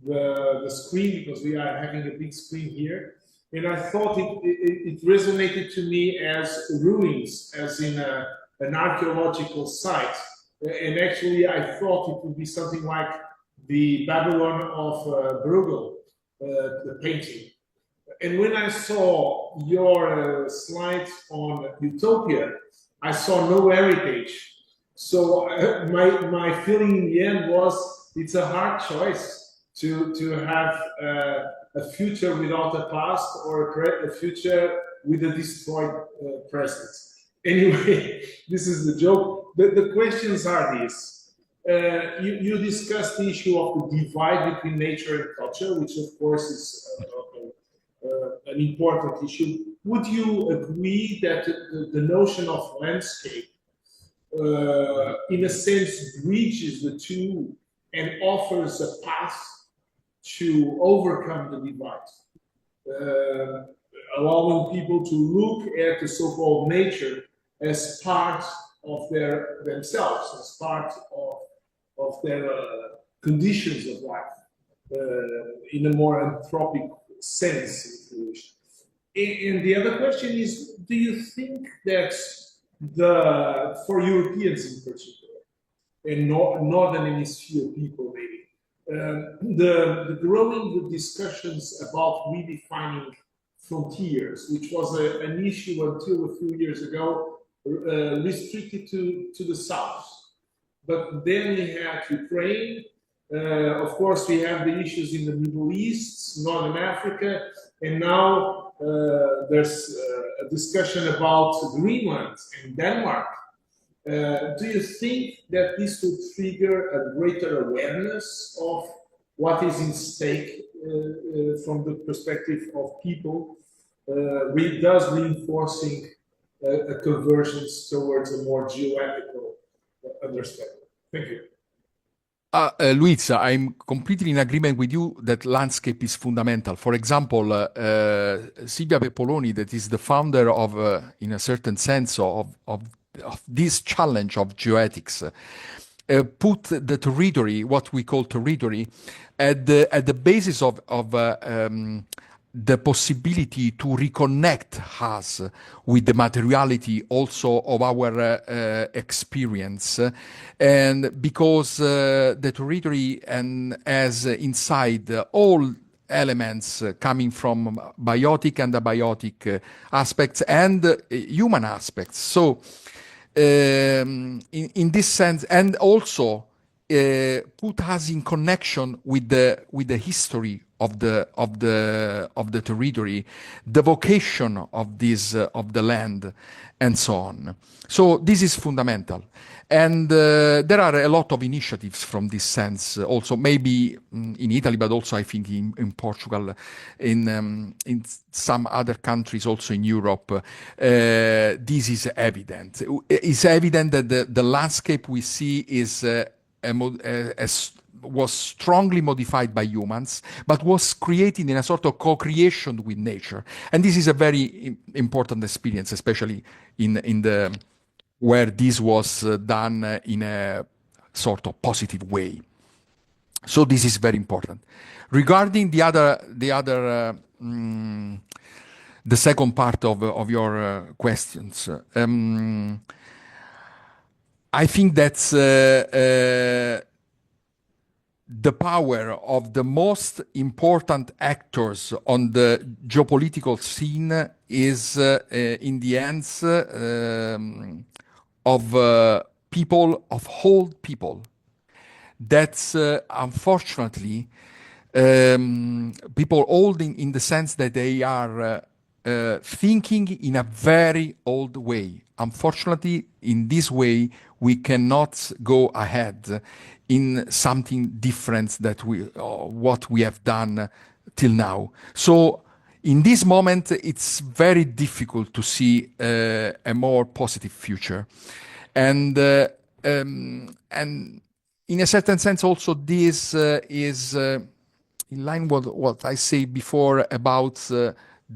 the screen because we are having a big screen here. And I thought it resonated to me as ruins, as in an archaeological site. And actually, I thought it would be something like the Babylon of Bruegel, the painting. And when I saw your slides on utopia, I saw no heritage. So my feeling in the end was it's a hard choice to have a future without a past or a future with a destroyed present. Anyway, this is the joke. The questions are these. You discussed the issue of the divide between nature and culture, which of course is an important issue. Would you agree that the notion of landscape, in a sense, bridges the two and offers a path to overcome the divide, allowing people to look at the so-called nature as part of themselves, as part of their conditions of life, in a more anthropic sense, if you wish. And the other question is, do you think that for Europeans in particular, and Northern Hemisphere people maybe, the growing discussions about redefining frontiers, which was an issue until a few years ago, restricted to the south. But then we had Ukraine. Of course, we have the issues in the Middle East, Northern Africa, and now there's a discussion about Greenland and Denmark. Do you think that this would trigger a greater awareness of what is in stake from the perspective of people, thus reinforcing a convergence towards a more geoethical understanding? Thank you. Luisa, I'm completely in agreement with you that landscape is fundamental. For example, Silvia Peppoloni, that is the founder of, in a certain sense, of this challenge of geoethics, put the territory, what we call territory, at the basis of the possibility to reconnect us with the materiality also of our experience. And because the territory and as inside all elements coming from biotic and abiotic aspects and human aspects. So in this sense, and also put us in connection with the history of the territory, the vocation of the land, and so on. So this is fundamental, and there are a lot of initiatives from this sense. Also, maybe in Italy, but also I think in Portugal, in some other countries, also in Europe. This is evident. It's evident that the landscape we see is was strongly modified by humans, but was created in a sort of co-creation with nature. And this is a very important experience, especially in the where this was done in a sort of positive way. So this is very important. Regarding the second part of your questions. I think that's the power of the most important actors on the geopolitical scene is in the hands of people, of whole people. That's unfortunately people old in the sense that they are thinking in a very old way. Unfortunately, in this way, we cannot go ahead in something different that what we have done till now. So in this moment, it's very difficult to see a more positive future. And in a certain sense, also this is in line with what I say before about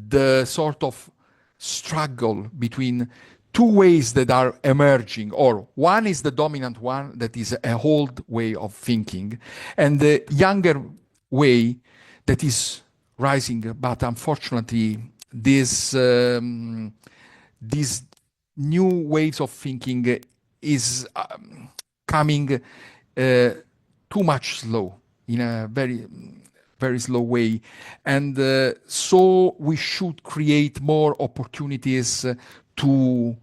the sort of struggle between two ways that are emerging, or one is the dominant one that is a old way of thinking, and the younger way that is rising. But unfortunately, these new ways of thinking is coming too much slow, in a very very slow way. And so we should create more opportunities to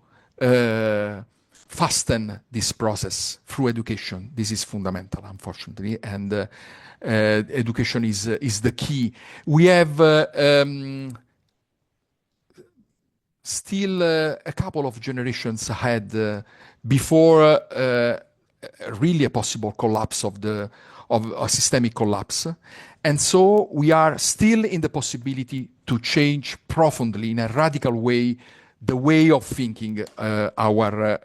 fasten this process through education. This is fundamental, unfortunately, and education is the key. We have still a couple of generations ahead before really a possible collapse of a systemic collapse. And so we are still in the possibility to change profoundly, in a radical way, the way of thinking our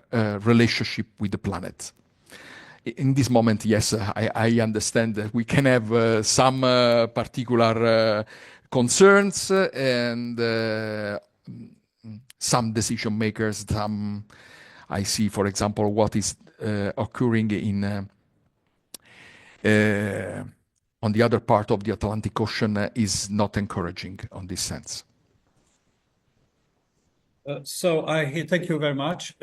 relationship with the planet. In this moment, yes, I understand that we can have some particular concerns and some decision makers. I see, for example, what is occurring on the other part of the Atlantic Ocean is not encouraging on this sense. So thank you very much.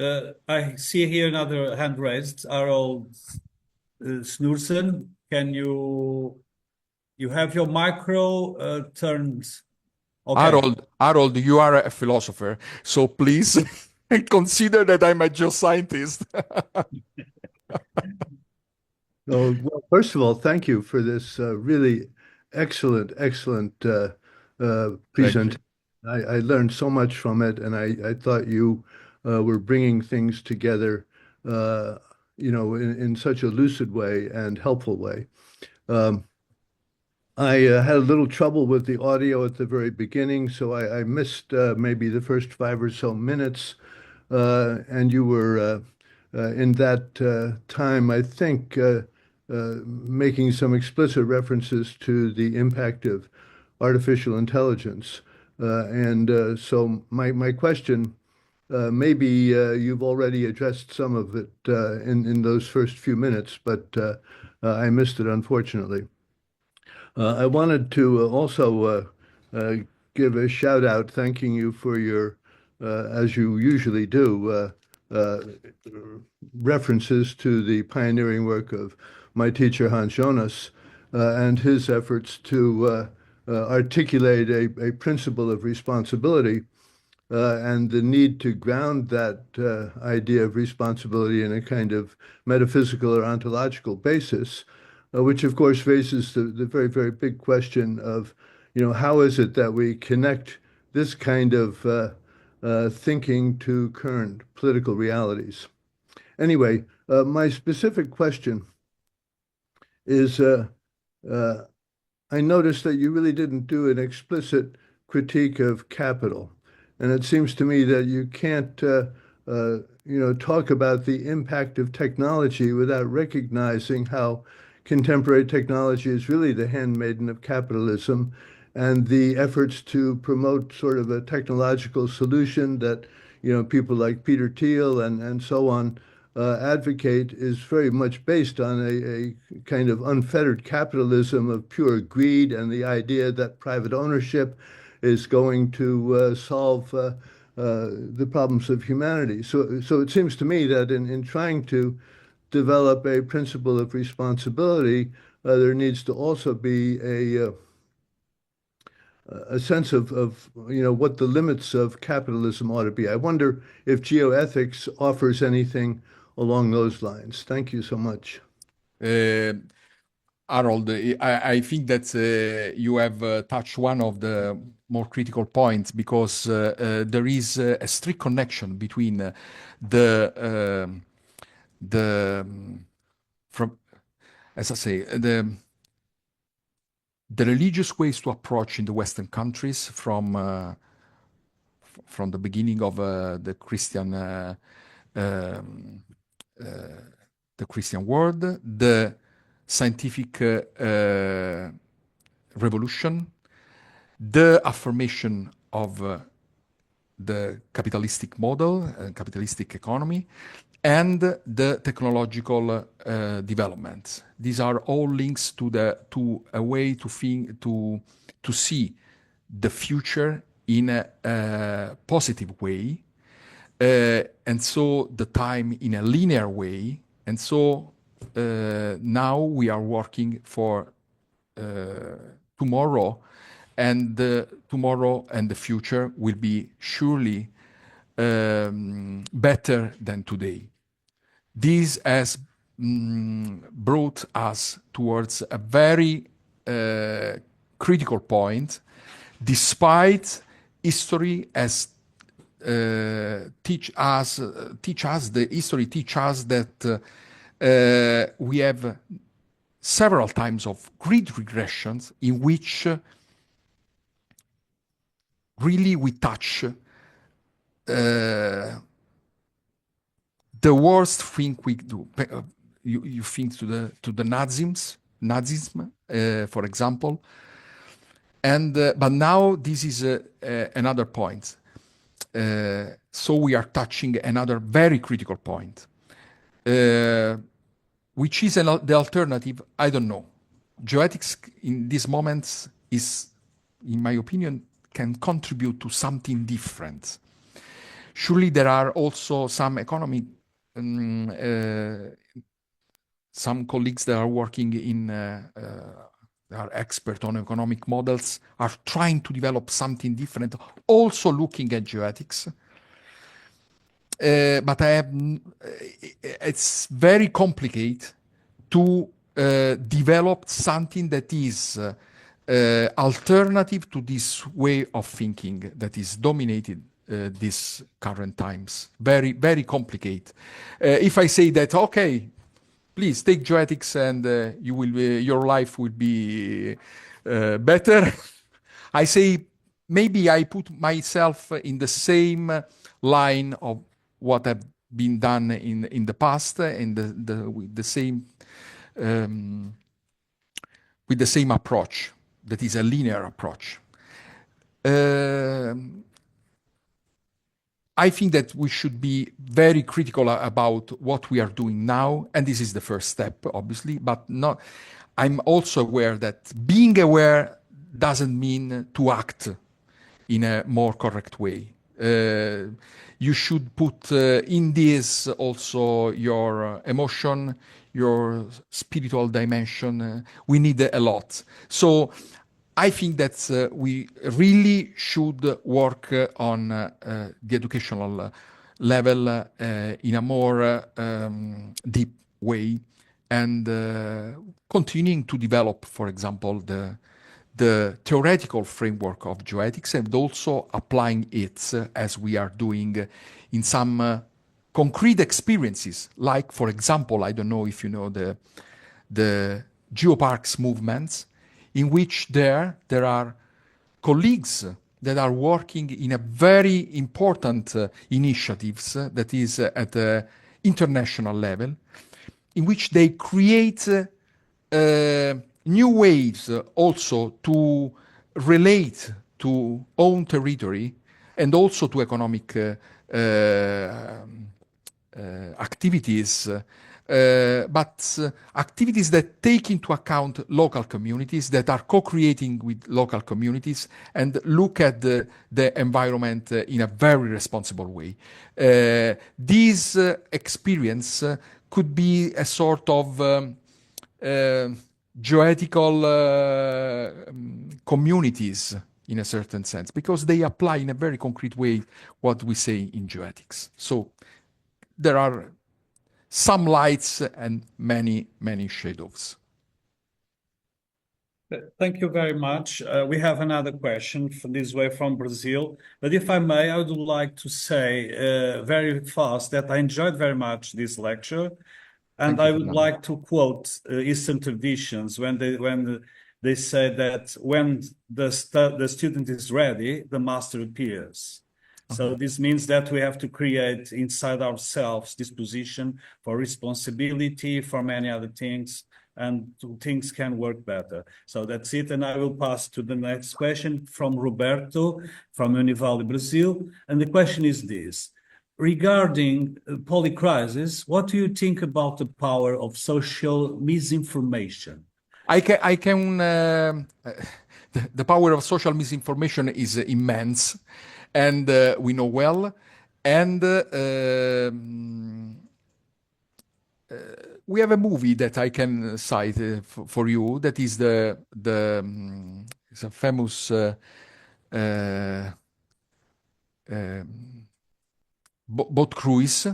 I see here another hand raised. Harold Snoersen, can you have your micro turned? Okay. Harold, you are a philosopher, so please consider that I'm a geoscientist. Well, first of all, thank you for this really excellent presentation. I learned so much from it, and I thought you were bringing things together, in such a lucid way and helpful way. I had a little trouble with the audio at the very beginning, so I missed maybe the first 5 or so minutes, and you were in that time, I think, making some explicit references to the impact of artificial intelligence. So my question, maybe you've already addressed some of it in those first few minutes, but I missed it, unfortunately. I wanted to also give a shout out, thanking you for your, as you usually do, references to the pioneering work of my teacher, Hans Jonas, and his efforts to articulate a principle of responsibility and the need to ground that idea of responsibility in a kind of metaphysical or ontological basis, which of course raises the very, very big question of, how is it that we connect this kind of thinking to current political realities? Anyway, my specific question is, I noticed that you really didn't do an explicit critique of capital. And it seems to me that you can't, talk about the impact of technology without recognizing how contemporary technology is really the handmaiden of capitalism, and the efforts to promote sort of a technological solution that, people like Peter Thiel and so on advocate is very much based on a kind of unfettered capitalism of pure greed and the idea that private ownership is going to solve the problems of humanity. So it seems to me that in trying to develop a principle of responsibility, there needs to also be a sense of what the limits of capitalism ought to be. I wonder if geoethics offers anything along those lines. Thank you so much. Harold, I think that you have touched one of the more critical points, because there is a strict connection between as I say, the religious ways to approach in the Western countries from the beginning of the Christian world, the scientific revolution, the affirmation of the capitalistic model and capitalistic economy, and the technological developments. These are all links to a way to think, to see the future in a positive way, and so the time in a linear way. And so now we are working for tomorrow, and tomorrow and the future will be surely better than today. This has brought us towards a very critical point, despite history as teach us that we have several times of great regressions in which really we touch the worst thing we do. You think to the Nazism, for example, and but now this is another point. So we are touching another very critical point, which is the alternative. I don't know. Geoethics in these moments is, in my opinion, can contribute to something different. Surely there are also some economic, some colleagues that are working in, are expert on economic models, are trying to develop something different, also looking at geoethics. But it's very complicated to develop something that is alternative to this way of thinking that is dominated these current times. Very, very complicated. If I say that, okay, please take geoethics and your life will be better. I say, maybe I put myself in the same line of what have been done in the past, and with the same approach, that is a linear approach. I think that we should be very critical about what we are doing now, and this is the first step, obviously, but not. I'm also aware that being aware doesn't mean to act in a more correct way. You should put in this also your emotion, your spiritual dimension. We need a lot. So I think that we really should work on the educational level in a more deep way, and continuing to develop, for example, the theoretical framework of geoethics, and also applying it as we are doing in some concrete experiences. Like, for example, I don't know if you know the geoparks movements, in which there are colleagues that are working in a very important initiatives that is at the international level, in which they create new ways also to relate to own territory and also to economic activities, but activities that take into account local communities, that are co-creating with local communities and look at the environment in a very responsible way. This experience could be a sort of geoethical communities in a certain sense, because they apply in a very concrete way what we say in geoethics. So there are some lights and many, many shadows. Thank you very much. We have another question from this way from Brazil. But if I may, I would like to say very fast that I enjoyed very much this lecture. And I would like to quote Eastern traditions when they say that when the student is ready, the master appears. So this means that we have to create inside ourselves this position for responsibility, for many other things, and things can work better. So that's it. And I will pass to the next question from Roberto from Univale, Brazil. And the question is this. Regarding polycrisis, what do you think about the power of social misinformation? The power of social misinformation is immense, and we know well. And we have a movie that I can cite for you. That is it's a famous boat cruise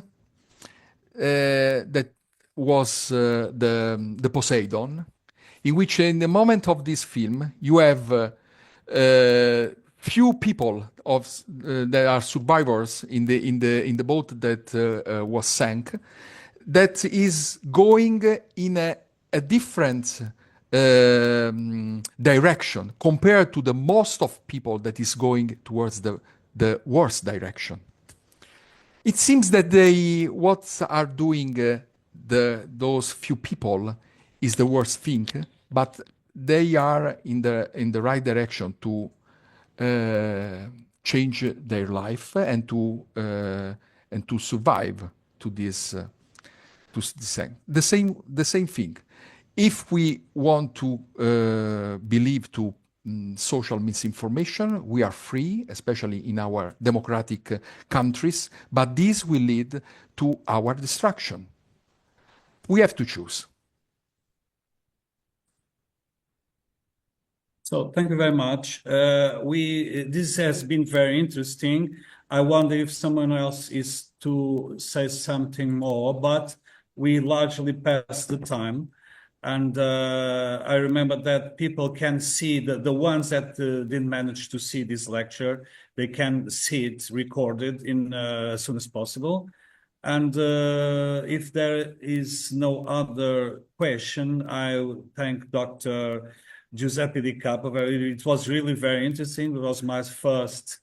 that was the Poseidon, in which in the moment of this film you have few people that are survivors in the boat that was sank, that is going in a different direction compared to the most of people that is going towards the worst direction. It seems that what are doing those few people is the worst thing, but they are in the right direction to change their life and to survive to this end. The same thing. If we want to believe to social misinformation, we are free, especially in our democratic countries, but this will lead to our destruction. We have to choose. So thank you very much. This has been very interesting. I wonder if someone else is to say something more, but we largely passed the time. And I remember that people can see the ones that didn't manage to see this lecture, they can see it recorded as soon as possible. And if there is no other question, I thank Dr. Giuseppe Di Capua. It was really very interesting. It was my first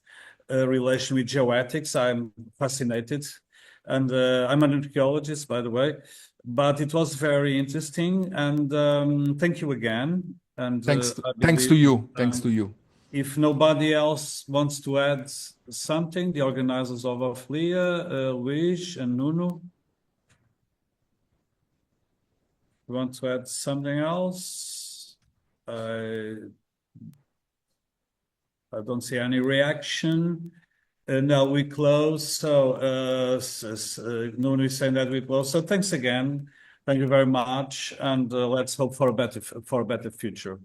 relation with geoethics. I'm fascinated. And I'm an archaeologist, by the way. But it was very interesting. And thank you again. And thanks to you. Thanks to you. If nobody else wants to add something, the organizers of Apheleia, Luis and Nuno, want to add something else? I don't see any reaction. Now we close. So Nuno is saying that we close. So thanks again. Thank you very much, and let's hope for a better future.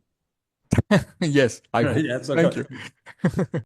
Yes, I hope. Yes, Thank okay. you.